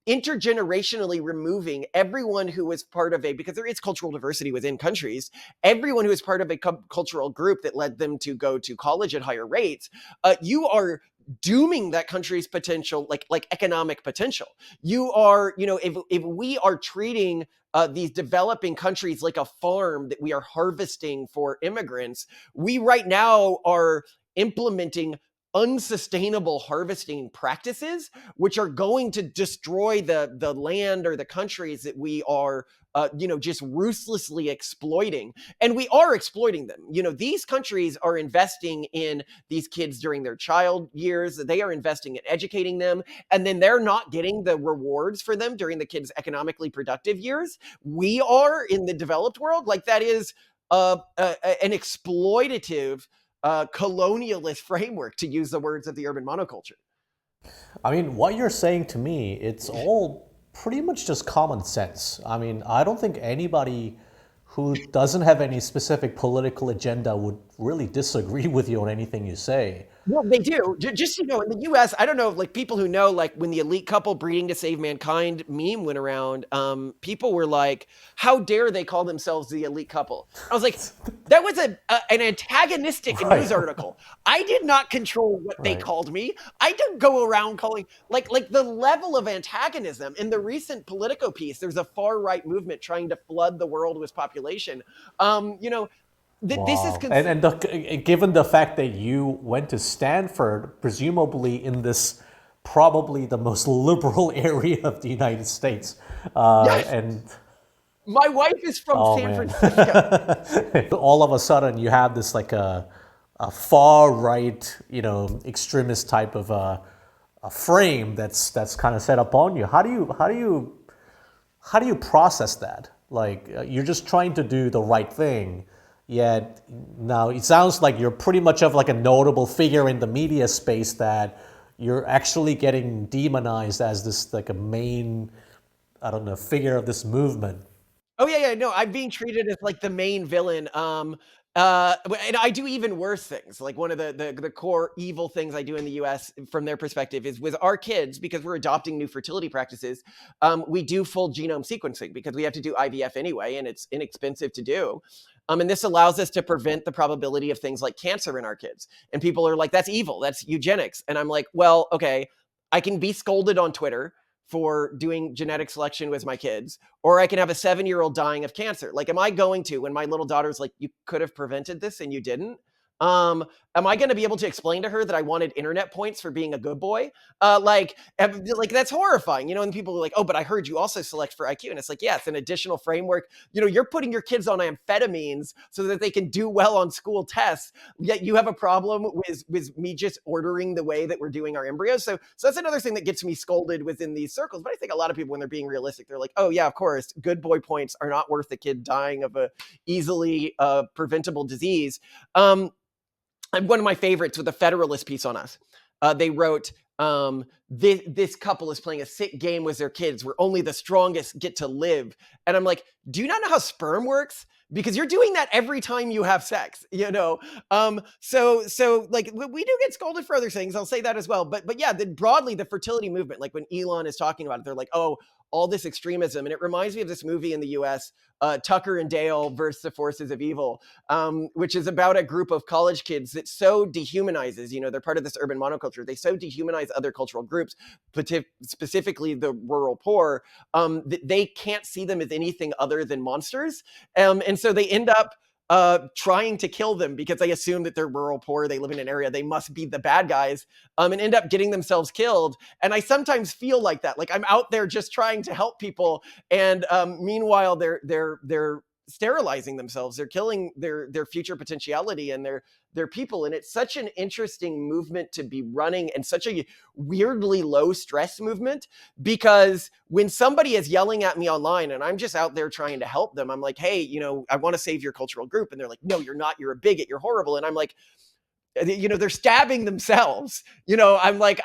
intergenerationally removing everyone who was part of because there is cultural diversity within countries, everyone who is part of a cultural group that led them to go to college at higher rates, you are dooming that country's potential, like economic potential. You are, you know, if we are treating these developing countries like a farm that we are harvesting for immigrants, we right now are implementing unsustainable harvesting practices, which are going to destroy the land or the countries that we are, just ruthlessly exploiting. And we are exploiting them. You know, these countries are investing in these kids during their child years. They are investing in educating them, and then they're not getting the rewards for them during the kids' economically productive years. We are in the developed world. Like, that is an exploitative colonialist framework, to use the words of the urban monoculture. I mean, what you're saying to me, it's all pretty much just common sense. I mean, I don't think anybody who doesn't have any specific political agenda would really disagree with you on anything you say. Well, they do. Just, in the US, I don't know, like, people who know, like, when the elite couple breeding to save mankind meme went around, people were like, how dare they call themselves the elite couple? I was like, that was an antagonistic news article. I did not control what they called me. I didn't go around calling, like the level of antagonism. In the recent Politico piece, there's a far-right movement trying to flood the world with population. This is given the fact that you went to Stanford, presumably in this probably the most liberal area of the United States, yes. And my wife is from San Francisco. All of a sudden, you have this like a far right, extremist type of a frame that's kind of set upon you. How do you process that? Like, you're just trying to do the right thing. Yet now it sounds like you're pretty much of like a notable figure in the media space, that you're actually getting demonized as this like a main, I don't know, figure of this movement. Oh yeah, no, I'm being treated as like the main villain. And I do even worse things. Like, one of the core evil things I do in the US from their perspective is with our kids, because we're adopting new fertility practices, we do full genome sequencing because we have to do IVF anyway, and it's inexpensive to do. And this allows us to prevent the probability of things like cancer in our kids. And people are like, that's evil, that's eugenics. And I'm like, well, okay, I can be scolded on Twitter for doing genetic selection with my kids, or I can have a 7-year-old dying of cancer. Like, am I going to, when my little daughter's like, you could have prevented this and you didn't? Am I going to be able to explain to her that I wanted internet points for being a good boy? Like that's horrifying, and people are like, oh, but I heard you also select for IQ. And it's like, yeah, it's an additional framework. You're putting your kids on amphetamines so that they can do well on school tests. Yet you have a problem with me just ordering the way that we're doing our embryos. So that's another thing that gets me scolded within these circles. But I think a lot of people, when they're being realistic, they're like, oh yeah, of course, good boy points are not worth the kid dying of a easily preventable disease. And one of my favorites with a Federalist piece on us. They wrote, this couple is playing a sick game with their kids where only the strongest get to live. And I'm like, do you not know how sperm works? Because you're doing that every time you have sex, So like we do get scolded for other things. I'll say that as well. But yeah, broadly the fertility movement, like when Elon is talking about it, they're like, oh, all this extremism. And it reminds me of this movie in the US, Tucker and Dale versus the Forces of Evil, which is about a group of college kids that so dehumanizes, they're part of this urban monoculture. They so dehumanize other cultural groups, specifically the rural poor, that they can't see them as anything other than monsters. And so they end up trying to kill them because they assume that they're rural poor. They live in an area. They must be the bad guys, and end up getting themselves killed. And I sometimes feel like that. Like I'm out there just trying to help people. And meanwhile, they're sterilizing themselves. They're killing their future potentiality and their people. And it's such an interesting movement to be running, and such a weirdly low stress movement, because when somebody is yelling at me online and I'm just out there trying to help them, I'm like, hey, I want to save your cultural group. And they're like, no, you're not. You're a bigot. You're horrible. And I'm like, they're stabbing themselves. I'm like,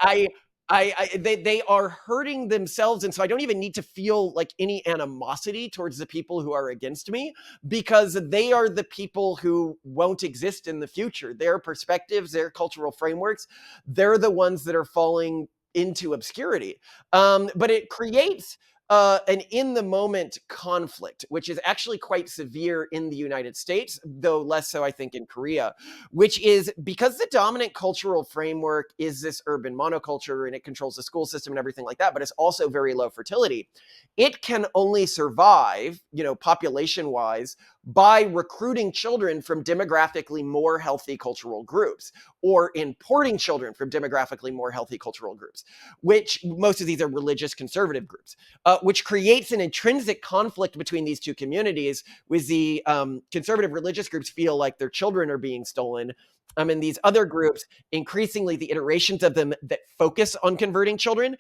they are hurting themselves. And so I don't even need to feel like any animosity towards the people who are against me, because they are the people who won't exist in the future. Their perspectives, their cultural frameworks, they're the ones that are falling into obscurity. But it creates an in the moment conflict, which is actually quite severe in the United States, though less so, I think, in Korea, which is because the dominant cultural framework is this urban monoculture and it controls the school system and everything like that, but it's also very low fertility. It can only survive, population wise, by recruiting children from demographically more healthy cultural groups, or importing children from demographically more healthy cultural groups, which most of these are religious conservative groups, which creates an intrinsic conflict between these two communities, with the conservative religious groups feel like their children are being stolen. And these other groups, increasingly the iterations of them that focus on converting children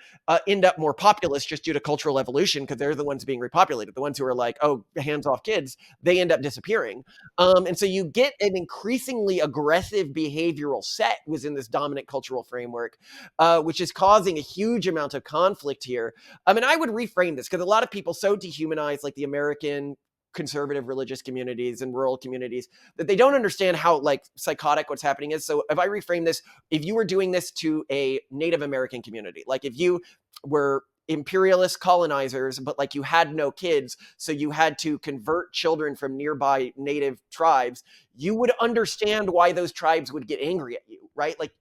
end up more populist just due to cultural evolution, because they're the ones being repopulated. The ones who are like, oh, hands off kids, they end up disappearing. And so you get an increasingly aggressive behavioral set within this dominant cultural framework, which is causing a huge amount of conflict here. And I would reframe this, because a lot of people so dehumanize like the American conservative religious communities and rural communities that they don't understand how like psychotic what's happening is. So if I reframe this, if you were doing this to a Native American community, like if you were imperialist colonizers, but like you had no kids, so you had to convert children from nearby native tribes, you would understand why those tribes would get angry at you, right? Like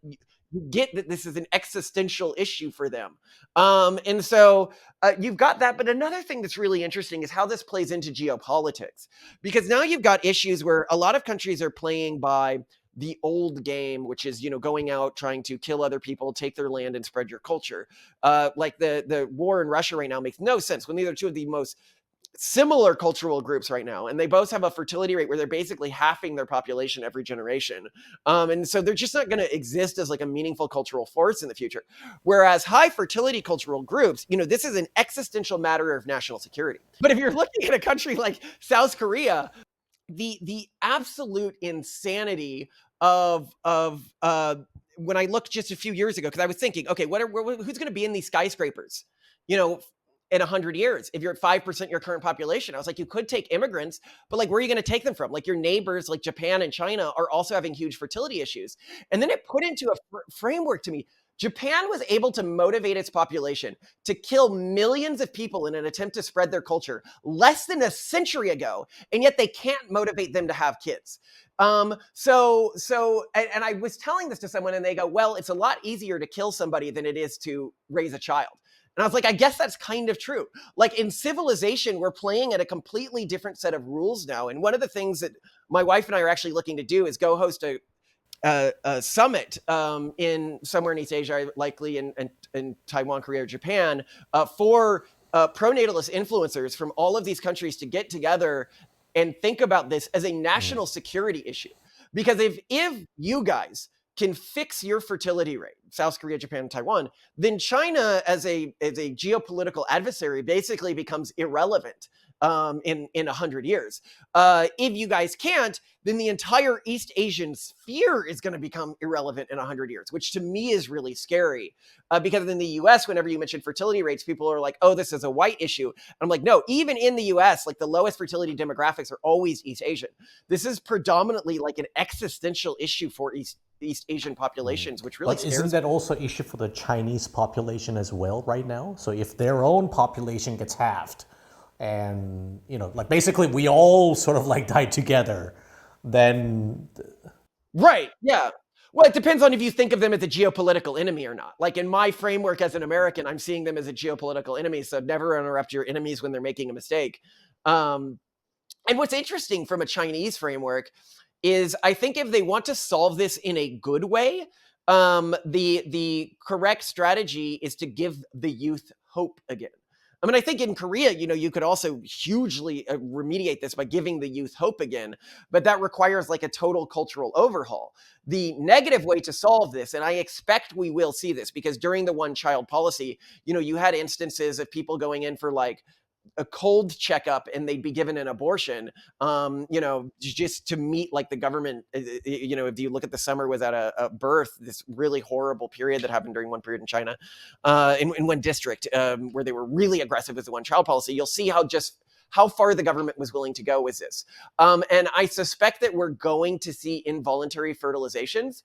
you get that this is an existential issue for them. And so you've got that. But another thing that's really interesting is how this plays into geopolitics, because now you've got issues where a lot of countries are playing by the old game, which is, going out, trying to kill other people, take their land, and spread your culture. Like the war in Russia right now makes no sense when these are two of the most similar cultural groups right now, and they both have a fertility rate where they're basically halving their population every generation, and so they're just not going to exist as like a meaningful cultural force in the future. Whereas high fertility cultural groups, this is an existential matter of national security. But if you're looking at a country like South Korea, the absolute insanity of when I looked just a few years ago, because I was thinking, okay, who's going to be in these skyscrapers, in 100 years, if you're at 5% your current population? I was like, you could take immigrants, but like, where are you going to take them from? Like your neighbors, like Japan and China, are also having huge fertility issues. And then it put into a framework to me. Japan was able to motivate its population to kill millions of people in an attempt to spread their culture less than a century ago, and yet they can't motivate them to have kids. And I was telling this to someone, and they go, well, it's a lot easier to kill somebody than it is to raise a child. And I was like, I guess that's kind of true. Like in civilization, we're playing at a completely different set of rules now. And one of the things that my wife and I are actually looking to do is go host a summit in somewhere in East Asia, likely in Taiwan, Korea, or Japan, for pronatalist influencers from all of these countries to get together and think about this as a national security issue. Because if you guys can fix your fertility rate, South Korea, Japan, and Taiwan, then China as a geopolitical adversary basically becomes irrelevant in 100 years. If you guys can't, then the entire East Asian sphere is going to become irrelevant in 100 years, which to me is really scary. Because in the US, whenever you mention fertility rates, people are like, oh, this is a white issue. And I'm like, no, even in the US, like the lowest fertility demographics are always East Asian. This is predominantly like an existential issue for East Asian populations, which really But scares isn't me. that also an issue for the Chinese population as well right now? So if their own population gets halved, and like basically we all sort of like die together, then Right. Yeah. Well, it depends on if you think of them as a geopolitical enemy or not. Like in my framework as an American, I'm seeing them as a geopolitical enemy. So never interrupt your enemies when they're making a mistake. Um, and what's interesting from a Chinese framework is I think if they want to solve this in a good way, the correct strategy is to give the youth hope again. I mean, I think in Korea, you could also hugely remediate this by giving the youth hope again, but that requires like a total cultural overhaul. The negative way to solve this, and I expect we will see this because during the one child policy, you had instances of people going in for like a cold checkup and they'd be given an abortion, just to meet like the government. If you look at the summer was at a birth, this really horrible period that happened during one period in China, in one district, where they were really aggressive with the one child policy. You'll see how far the government was willing to go with this. And I suspect that we're going to see involuntary fertilizations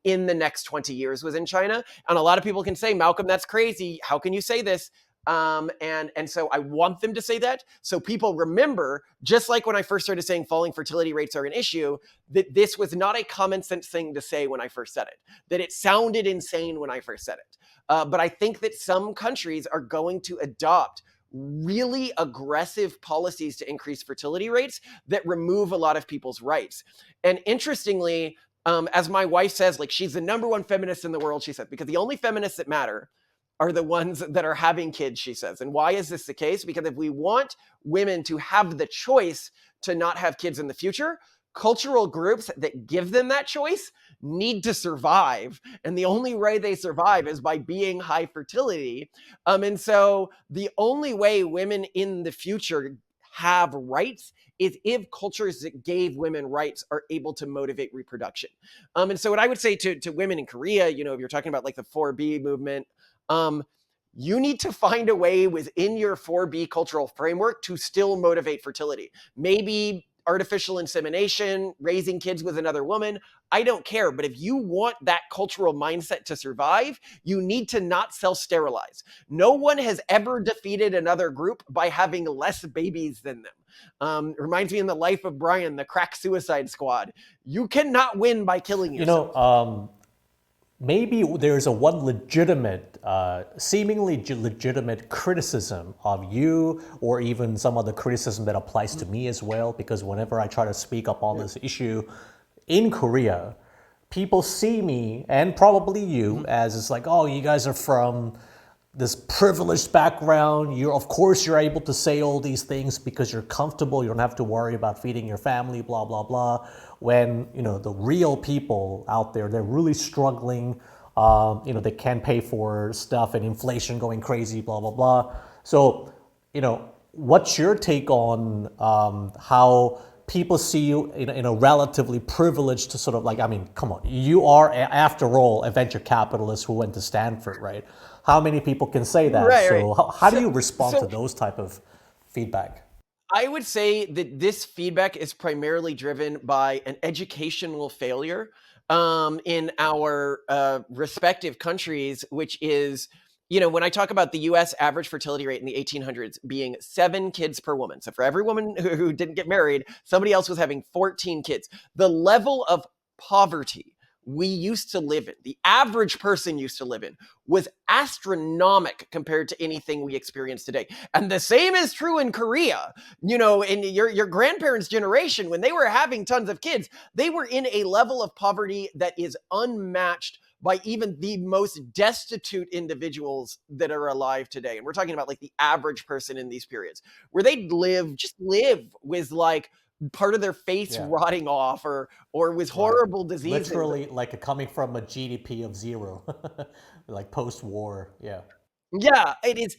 in the next 20 years within China. And a lot of people can say, Malcolm, that's crazy. How can you say this? And so I want them to say that so people remember, just like when I first started saying falling fertility rates are an issue, that this was not a common sense thing to say when I first said it, that it sounded insane when I first said it. But I think that some countries are going to adopt really aggressive policies to increase fertility rates that remove a lot of people's rights. And interestingly, as my wife says, like she's the number one feminist in the world, she said, because the only feminists that matter are the ones that are having kids, she says. And why is this the case? Because if we want women to have the choice to not have kids in the future, cultural groups that give them that choice need to survive. And the only way they survive is by being high fertility. And so the only way women in the future have rights is if cultures that gave women rights are able to motivate reproduction. And so what I would say to women in Korea, if you're talking about like the 4B movement, you need to find a way within your 4B cultural framework to still motivate fertility. Maybe artificial insemination, raising kids with another woman. I don't care. But if you want that cultural mindset to survive, you need to not self-sterilize. No one has ever defeated another group by having less babies than them. Reminds me in The Life of Brian, the crack suicide squad. You cannot win by killing yourself. Maybe there's a one legitimate, seemingly legitimate criticism of you, or even some of the criticism that applies to me as well, because whenever I try to speak up on this issue in Korea, people see me, and probably you, as it's like, oh, you guys are from this privileged background. Of course you're able to say all these things because you're comfortable. You don't have to worry about feeding your family, blah, blah, blah. When, the real people out there, they're really struggling. They can't pay for stuff and inflation going crazy, blah, blah, blah. So, what's your take on how people see you in a relatively privileged to sort of like, I mean, come on, you are, after all, a venture capitalist who went to Stanford, right? How many people can say that? Right, so right. how do you respond to those type of feedback? I would say that this feedback is primarily driven by an educational failure in our respective countries, which is, when I talk about the US average fertility rate in the 1800s being 7 kids per woman. So for every woman who didn't get married, somebody else was having 14 kids. The level of poverty we used to live in, the average person used to live in, was astronomical compared to anything we experience today. And the same is true in Korea. You know, in your grandparents' generation, when they were having tons of kids, they were in a level of poverty that is unmatched by even the most destitute individuals that are alive today. And we're talking about like the average person in these periods, where they'd just live with like part of their face Yeah. rotting off, or with Right. horrible diseases. Literally, like coming from a GDP of zero, like post-war. Yeah. Yeah, it is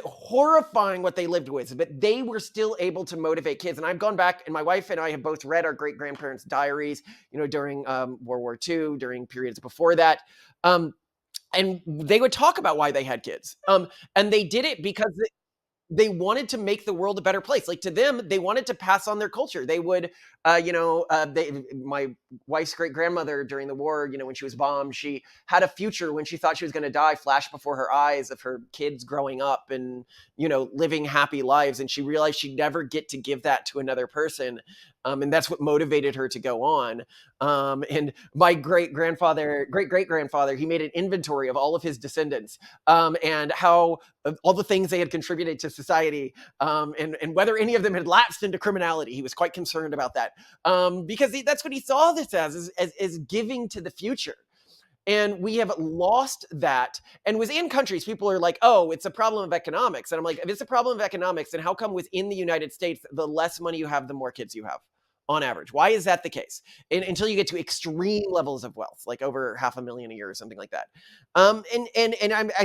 horrifying what they lived with, but they were still able to motivate kids. And I've gone back, and my wife and I have both read our great grandparents' diaries, you know, during World War II, during periods before that. And they would talk about why they had kids. And they did it because they wanted to make the world a better place. Like, to them, they wanted to pass on their culture. They would, my wife's great grandmother during the war, you know, when she was bombed, she had a future when she thought she was going to die flash before her eyes of her kids growing up and, you know, living happy lives. And she realized she'd never get to give that to another person. And that's what motivated her to go on. And my great great grandfather, he made an inventory of all of his descendants, and how all the things they had contributed to society, and whether any of them had lapsed into criminality. He was quite concerned about that, because that's what he saw this as giving to the future. And we have lost that. And within countries, people are like, oh, it's a problem of economics. And I'm like, if it's a problem of economics, then how come within the United States, the less money you have, the more kids you have on average? Why is that the case? Until you get to extreme levels of wealth, like over 500,000 a year or something like that. I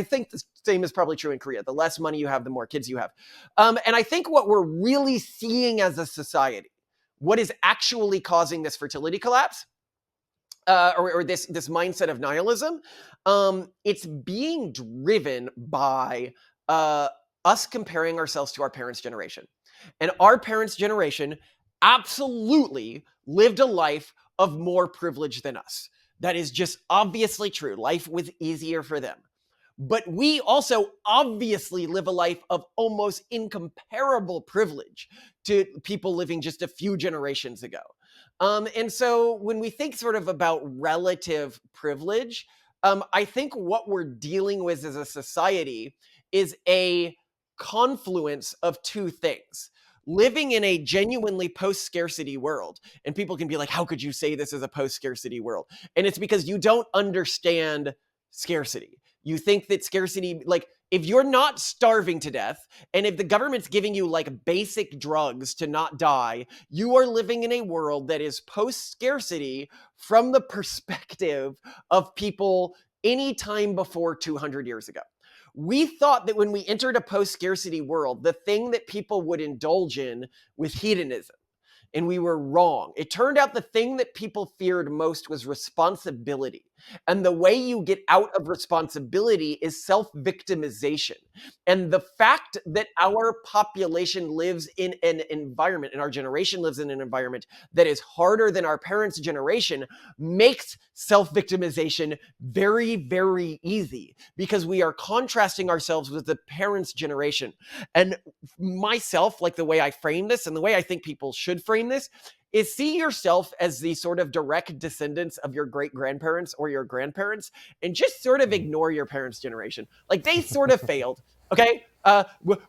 think the same is probably true in Korea. The less money you have, the more kids you have. And I think what we're really seeing as a society, what is actually causing this fertility collapse, or this mindset of nihilism, it's being driven by us comparing ourselves to our parents' generation. And our parents' generation absolutely lived a life of more privilege than us. That is just obviously true. Life was easier for them. But we also obviously live a life of almost incomparable privilege to people living just a few generations ago. And so when we think sort of about relative privilege, I think what we're dealing with as a society is a confluence of two things. Living in a genuinely post-scarcity world. And people can be like, how could you say this is a post-scarcity world? And it's because you don't understand scarcity. You think that scarcity, like, if you're not starving to death, and if the government's giving you like basic drugs to not die, you are living in a world that is post-scarcity from the perspective of people any time before 200 years ago. We thought that when we entered a post-scarcity world, the thing that people would indulge in was hedonism. And we were wrong. It turned out the thing that people feared most was responsibility. And the way you get out of responsibility is self-victimization. And the fact that our population lives in an environment, and our generation lives in an environment that is harder than our parents' generation, makes self-victimization very, very easy, because we are contrasting ourselves with the parents' generation. And myself, like the way I frame this and the way I think people should frame this, is see yourself as the sort of direct descendants of your great grandparents or your grandparents, and just sort of ignore your parents' generation. Like, they sort of failed. Okay.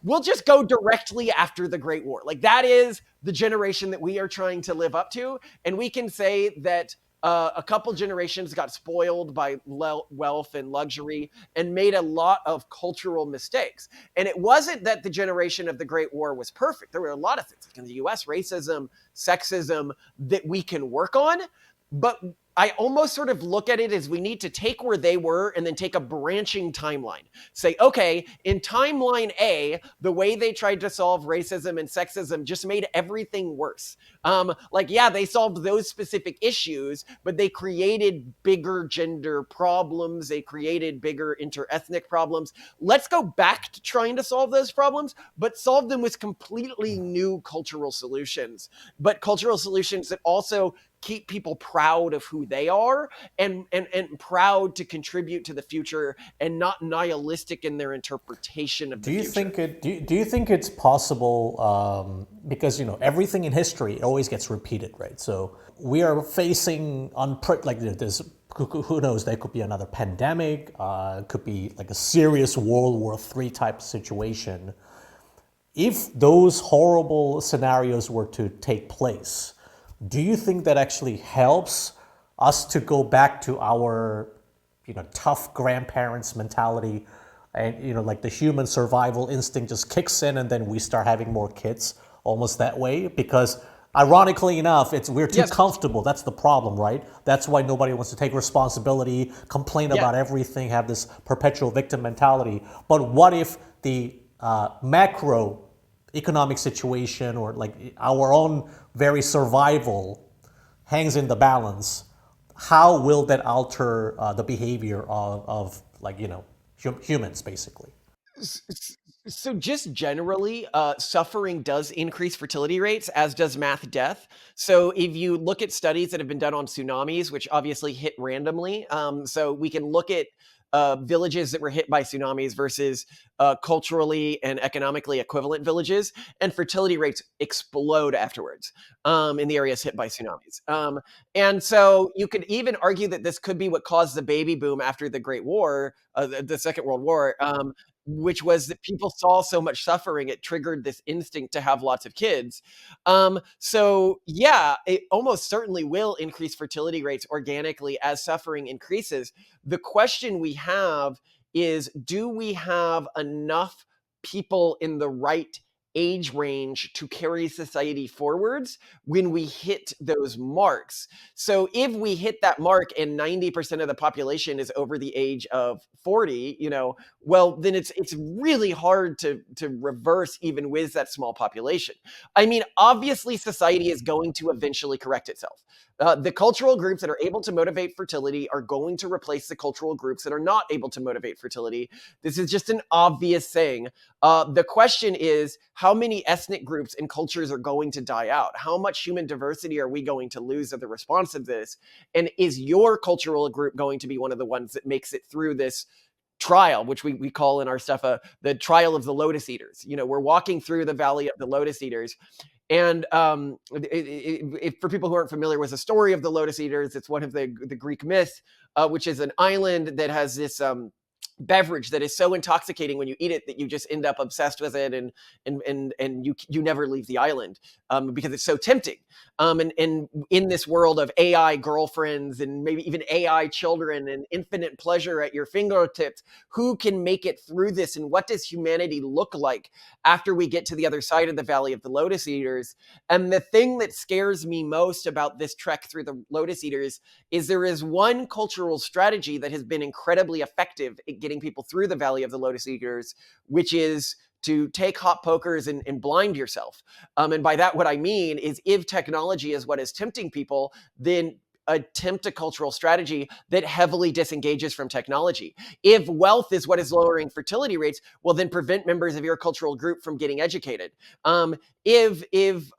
We'll just go directly after the Great War. Like, that is the generation that we are trying to live up to. And we can say that a couple generations got spoiled by wealth and luxury and made a lot of cultural mistakes. And it wasn't that the generation of the Great War was perfect. There were a lot of things, like in the US, racism, sexism, that we can work on. But I almost sort of look at it as we need to take where they were and then take a branching timeline. Say, okay, in timeline A, the way they tried to solve racism and sexism just made everything worse. Yeah, they solved those specific issues, but they created bigger gender problems. They created bigger interethnic problems. Let's go back to trying to solve those problems, but solve them with completely new cultural solutions. But cultural solutions that also keep people proud of who they are, and proud to contribute to the future, and not nihilistic in their interpretation of the future. Do you think it's possible, because everything in history always gets repeated, right? So we are facing like there's who knows, there could be another pandemic, could be like a serious World War III type situation. If those horrible scenarios were to take place, do you think that actually helps us to go back to our, tough grandparents mentality, and like the human survival instinct just kicks in, and then we start having more kids almost that way? Because ironically enough, we're too Yes. comfortable. That's the problem, right? That's why nobody wants to take responsibility, complain Yeah. about everything, have this perpetual victim mentality. But what if the macro economic situation, or like our own very survival, hangs in the balance? How will that alter the behavior of like humans, basically? So just generally, suffering does increase fertility rates, as does math death. So if you look at studies that have been done on tsunamis, which obviously hit randomly, so we can look at villages that were hit by tsunamis versus culturally and economically equivalent villages, and fertility rates explode afterwards in the areas hit by tsunamis. And so you could even argue that this could be what caused the baby boom after the Great War, the Second World War, which was that people saw so much suffering, it triggered this instinct to have lots of kids. So yeah, it almost certainly will increase fertility rates organically as suffering increases. The question we have is, do we have enough people in the right age range to carry society forwards when we hit those marks? So if we hit that mark and 90% of the population is over the age of 40, well, then it's really hard to reverse even with that small population. I mean, obviously society is going to eventually correct itself. The cultural groups that are able to motivate fertility are going to replace the cultural groups that are not able to motivate fertility. This is just an obvious thing. The question is, how many ethnic groups and cultures are going to die out? How much human diversity are we going to lose as a response of this? And is your cultural group going to be one of the ones that makes it through this trial, which we call in our stuff the trial of the lotus eaters? We're walking through the valley of the lotus eaters. And for people who aren't familiar with the story of the lotus eaters, it's one of the Greek myths, which is an island that has this beverage that is so intoxicating when you eat it that you just end up obsessed with it, and you never leave the island because it's so tempting. And in this world of AI girlfriends and maybe even AI children and infinite pleasure at your fingertips, who can make it through this, and what does humanity look like after we get to the other side of the valley of the lotus eaters? And the thing that scares me most about this trek through the lotus eaters is there is one cultural strategy that has been incredibly effective at getting people through the valley of the lotus eaters, which is to take hot pokers and blind yourself. And by that, what I mean is, if technology is what is tempting people, then attempt a cultural strategy that heavily disengages from technology. If wealth is what is lowering fertility rates, well, then prevent members of your cultural group from getting educated. If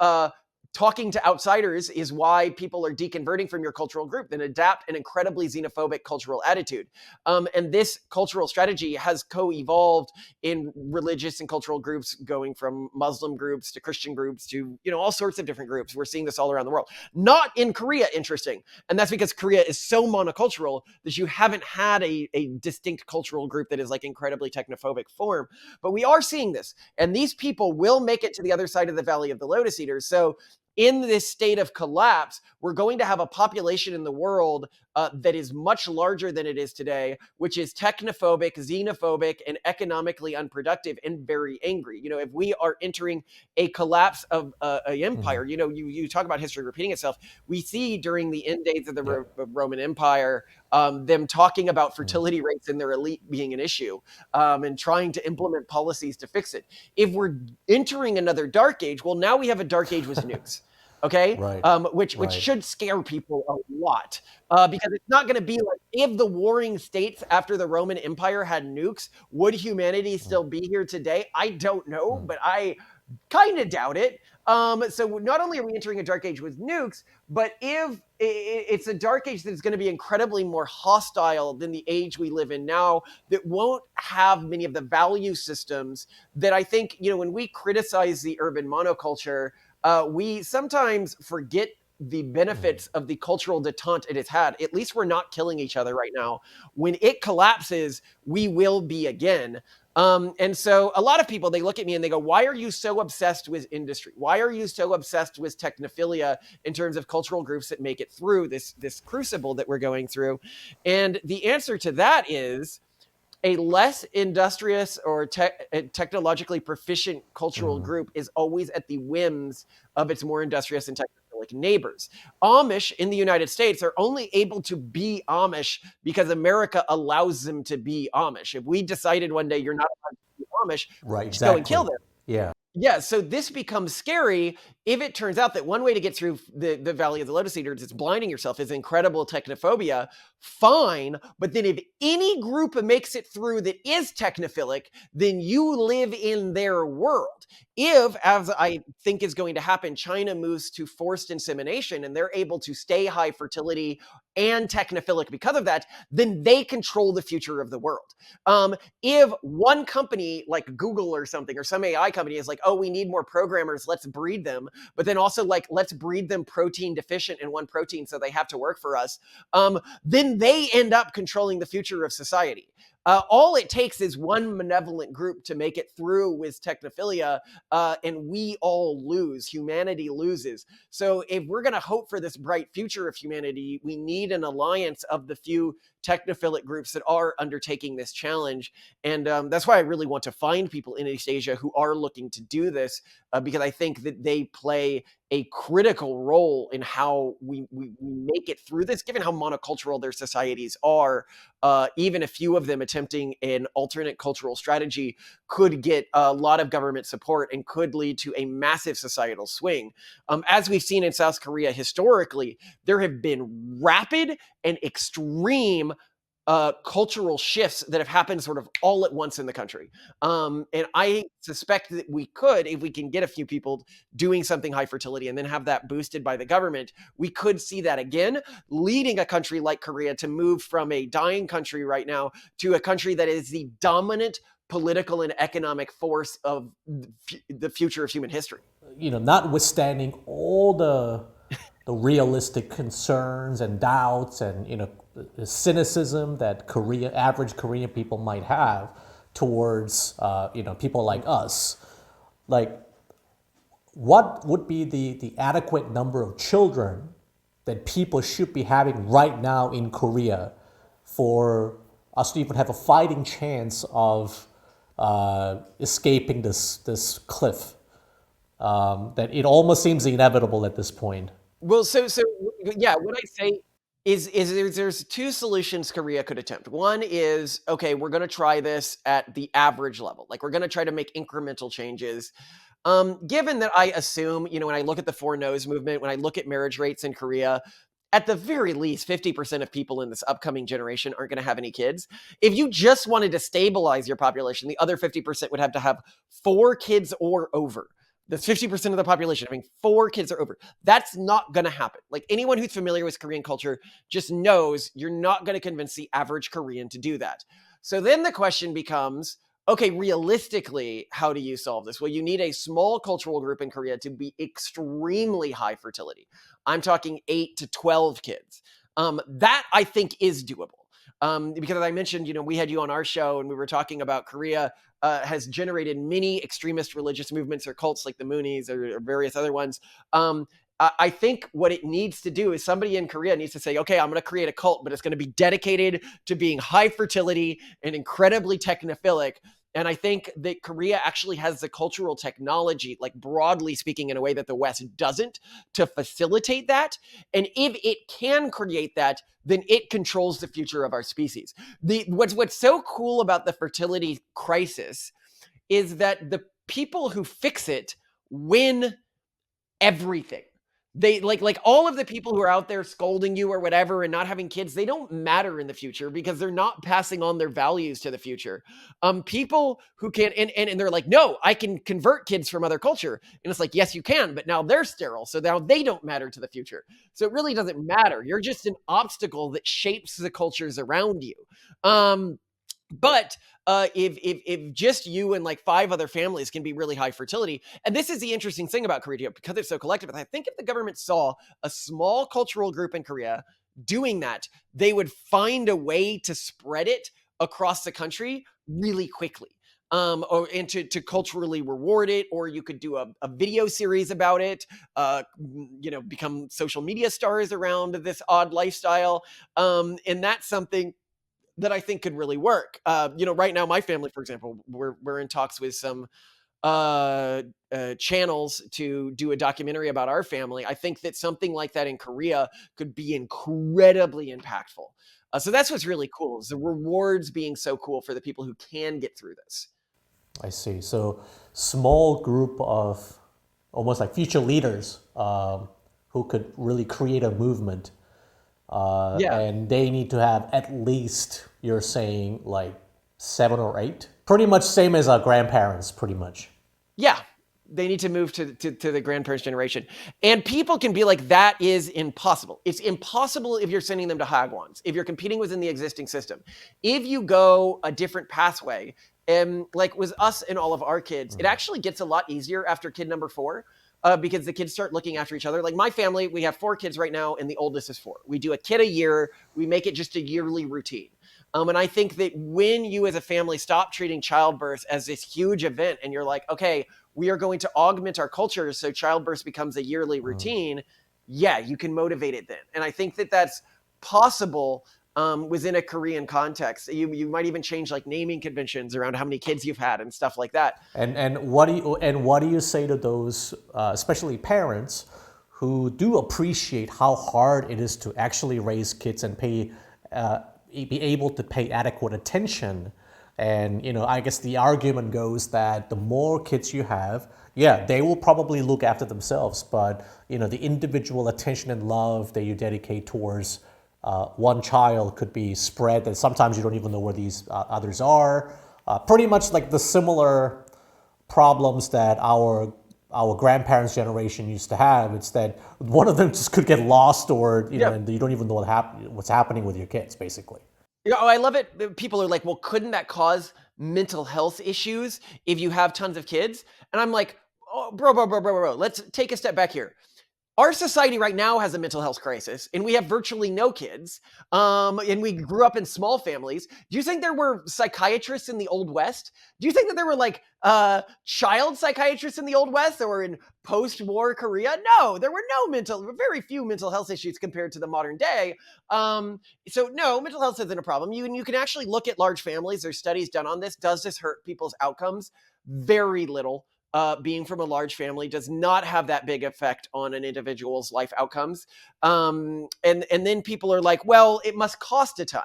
talking to outsiders is why people are deconverting from your cultural group, then adapt an incredibly xenophobic cultural attitude. And this cultural strategy has co-evolved in religious and cultural groups, going from Muslim groups to Christian groups to, all sorts of different groups. We're seeing this all around the world. Not in Korea, interesting. And that's because Korea is so monocultural that you haven't had a distinct cultural group that is like incredibly technophobic form. But we are seeing this. And these people will make it to the other side of the valley of the lotus eaters. So in this state of collapse, we're going to have a population in the world that is much larger than it is today, which is technophobic, xenophobic, and economically unproductive, and very angry. If we are entering a collapse of an empire, you talk about history repeating itself. We see during the end days of the Roman Empire, them talking about fertility rates in their elite being an issue, and trying to implement policies to fix it. If we're entering another dark age, well, now we have a dark age with nukes. Okay, Right. Which Right. should scare people a lot, because it's not going to be like, if the warring states after the Roman Empire had nukes, would humanity still be here today? I don't know, but I kind of doubt it. So not only are we entering a dark age with nukes, but if it's a dark age that is going to be incredibly more hostile than the age we live in now, that won't have many of the value systems that I think, when we criticize the urban monoculture, we sometimes forget the benefits of the cultural detente it has had. At least we're not killing each other right now. When it collapses, we will be again. And so a lot of people, they look at me and they go, why are you so obsessed with industry? Why are you so obsessed with technophilia in terms of cultural groups that make it through this crucible that we're going through? And the answer to that is a less industrious or technologically proficient cultural group is always at the whims of its more industrious and technophilic neighbors. Amish in the United States are only able to be Amish because America allows them to be Amish. If we decided one day you're not allowed to be Amish, Right, we'd just go and kill exactly. them. Yeah. Yeah, so this becomes scary if it turns out that one way to get through the Valley of the Lotus Eaters is blinding yourself, is incredible technophobia. Fine, but then if any group makes it through that is technophilic, then you live in their world. If, as I think is going to happen, China moves to forced insemination and they're able to stay high fertility and technophilic because of that, then they control the future of the world. If one company like Google or something, or some AI company is like, oh, we need more programmers, let's breed them, but then also like, let's breed them protein deficient in one protein so they have to work for us, then they end up controlling the future of society. All it takes is one malevolent group to make it through with technophilia, and we all lose. Humanity loses. So if we're going to hope for this bright future of humanity, we need an alliance of the few technophilic groups that are undertaking this challenge. And that's why I really want to find people in East Asia who are looking to do this, because I think that they play a critical role in how we make it through this, given how monocultural their societies are. Even a few of them attempting an alternate cultural strategy could get a lot of government support and could lead to a massive societal swing. As we've seen in South Korea historically, there have been rapid and extreme cultural shifts that have happened sort of all at once in the country. And I suspect that we could, if we can get a few people doing something high fertility and then have that boosted by the government, we could see that again, leading a country like Korea to move from a dying country right now to a country that is the dominant political and economic force of the future of human history. Notwithstanding all the realistic concerns and doubts and the cynicism that average Korean people might have towards people like us, like what would be the adequate number of children that people should be having right now in Korea for us to even have a fighting chance of escaping this cliff that it almost seems inevitable at this point? Well, so yeah, what I say is there's two solutions Korea could attempt. One is, okay, we're going to try this at the average level. Like we're going to try to make incremental changes. Given that I assume, when I look at the Four No's movement, when I look at marriage rates in Korea, at the very least, 50% of people in this upcoming generation aren't going to have any kids. If you just wanted to stabilize your population, the other 50% would have to have 4 kids or over. That's 50% of the population having 4 kids or over. That's not going to happen. Like anyone who's familiar with Korean culture just knows you're not going to convince the average Korean to do that. So then the question becomes, okay, realistically, how do you solve this? Well, you need a small cultural group in Korea to be extremely high fertility. I'm talking 8 to 12 kids. That I think is doable. Because as I mentioned, we had you on our show and we were talking about Korea has generated many extremist religious movements or cults like the Moonies or various other ones. I think what it needs to do is somebody in Korea needs to say, okay, I'm going to create a cult, but it's going to be dedicated to being high fertility and incredibly technophilic. And I think that Korea actually has the cultural technology, like broadly speaking, in a way that the West doesn't, to facilitate that. And if it can create that, then it controls the future of our species. What's so cool about the fertility crisis is that the people who fix it win everything. They like all of the people who are out there scolding you or whatever and not having kids, they don't matter in the future because they're not passing on their values to the future. People who can and they're like, no, I can convert kids from other culture. And it's like, yes, you can, but now they're sterile. So now they don't matter to the future. So it really doesn't matter. You're just an obstacle that shapes the cultures around you. But if just you and like 5 other families can be really high fertility, and this is the interesting thing about Korea because it's so collective. I think if the government saw a small cultural group in Korea doing that, they would find a way to spread it across the country really quickly. Or and to culturally reward it, or you could do a video series about it. Become social media stars around this odd lifestyle, and that's something that I think could really work. Right now, my family, for example, we're in talks with some channels to do a documentary about our family. I think that something like that in Korea could be incredibly impactful. So that's what's really cool is the rewards being so cool for the people who can get through this. I see. So small group of almost like future leaders who could really create a movement, Yeah, and they need to have at least, you're saying, like 7 or 8, pretty much same as our grandparents, pretty much. yeah. They need to move to the grandparents' generation. And people can be like, that is impossible. It's impossible if you're sending them to Hagwons, if you're competing within the existing system. If you go a different pathway, like with us and all of our kids, it actually gets a lot easier after kid number 4. Because the kids start looking after each other. Like my family, we have 4 kids right now, and the oldest is 4. We do a kid a year. We make it just a yearly routine. And I think that when you as a family stop treating childbirth as this huge event and you're like, okay, we are going to augment our culture so childbirth becomes a yearly routine, yeah, you can motivate it then. And I think that that's possible within a Korean context. You might even change like naming conventions around how many kids you've had and stuff like that. And what do you say to those, especially parents, who do appreciate how hard it is to actually raise kids and be able to pay adequate attention? And I guess the argument goes that the more kids you have, yeah, they will probably look after themselves, but the individual attention and love that you dedicate towards one child could be spread, and sometimes you don't even know where these others are. Pretty much like the similar problems that our grandparents' generation used to have. It's that one of them just could get lost, or Yeah. and you don't even know what's happening with your kids, basically. Yeah, oh, I love it. People are like, well, couldn't that cause mental health issues if you have tons of kids? And I'm like, oh, bro. Let's take a step back here. Our society right now has a mental health crisis, and we have virtually no kids. And we grew up in small families. Do you think there were psychiatrists in the Old West? Do you think that there were like child psychiatrists in the Old West that were in post-war Korea? No, there were very few mental health issues compared to the modern day. So no, mental health isn't a problem. You can actually look at large families. There's studies done on this. Does this hurt people's outcomes? Very little. Being from a large family does not have that big effect on an individual's life outcomes. And then people are like, well, it must cost a ton.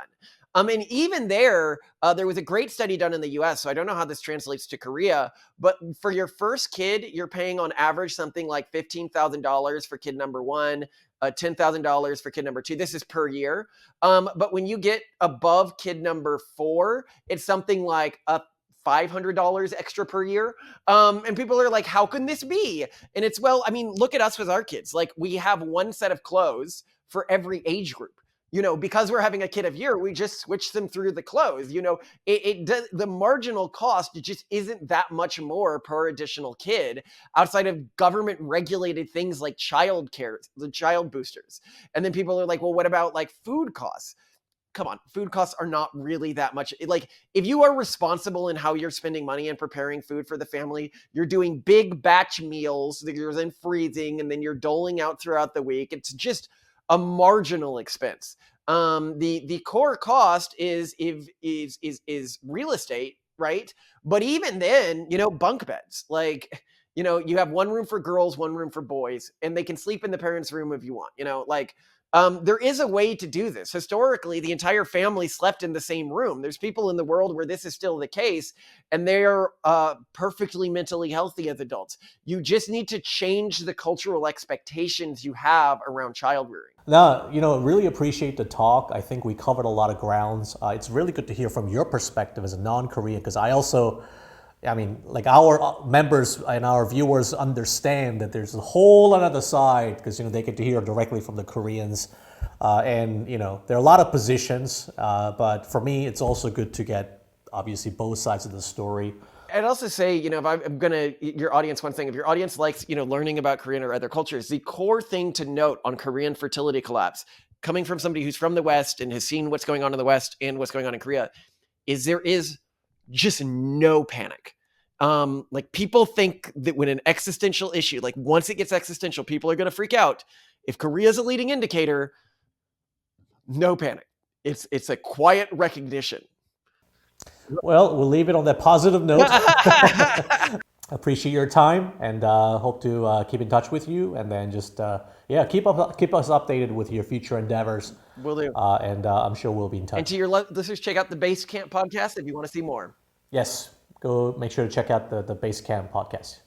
And even there was a great study done in the US. So I don't know how this translates to Korea, but for your first kid, you're paying on average something like $15,000 for kid number 1, $10,000 for kid number 2. This is per year. But when you get above kid number 4, it's something like $500 extra per year. And people are like, how can this be? And it's, well, I mean, look at us with our kids. Like we have one set of clothes for every age group. Because we're having a kid of year, we just switch them through the clothes. It does, the marginal cost just isn't that much more per additional kid outside of government regulated things like child care, the child boosters. And then people are like, well, what about like food costs? Come on, food costs are not really that much. Like if you are responsible in how you're spending money and preparing food for the family, you're doing big batch meals that you're then freezing and then you're doling out throughout the week. It's just a marginal expense. The core cost is real estate, right? But even then, bunk beds. Like, you have one room for girls, one room for boys, and they can sleep in the parents' room if you want. Like There is a way to do this. Historically, the entire family slept in the same room. There's people in the world where this is still the case, and they're perfectly mentally healthy as adults. You just need to change the cultural expectations you have around child rearing. No, really appreciate the talk. I think we covered a lot of grounds. It's really good to hear from your perspective as a non-Korean, because like our members and our viewers understand that there's a whole another side, because they get to hear directly from the Koreans, and there are a lot of positions. But for me, it's also good to get obviously both sides of the story. I'd also say, if I'm gonna your audience one thing, if your audience likes, learning about Korean or other cultures, the core thing to note on Korean fertility collapse, coming from somebody who's from the West and has seen what's going on in the West and what's going on in Korea, is there is just no panic. Like people think that when an existential issue, like once it gets existential, people are gonna freak out. If Korea is a leading indicator, no panic. It's a quiet recognition. Well, we'll leave it on that positive note. Appreciate your time, and hope to keep in touch with you. And then just keep us updated with your future endeavors. Will do. And I'm sure we'll be in touch. And to your listeners, check out the Base Camp podcast if you want to see more. Yes, go make sure to check out the Base Camp podcast.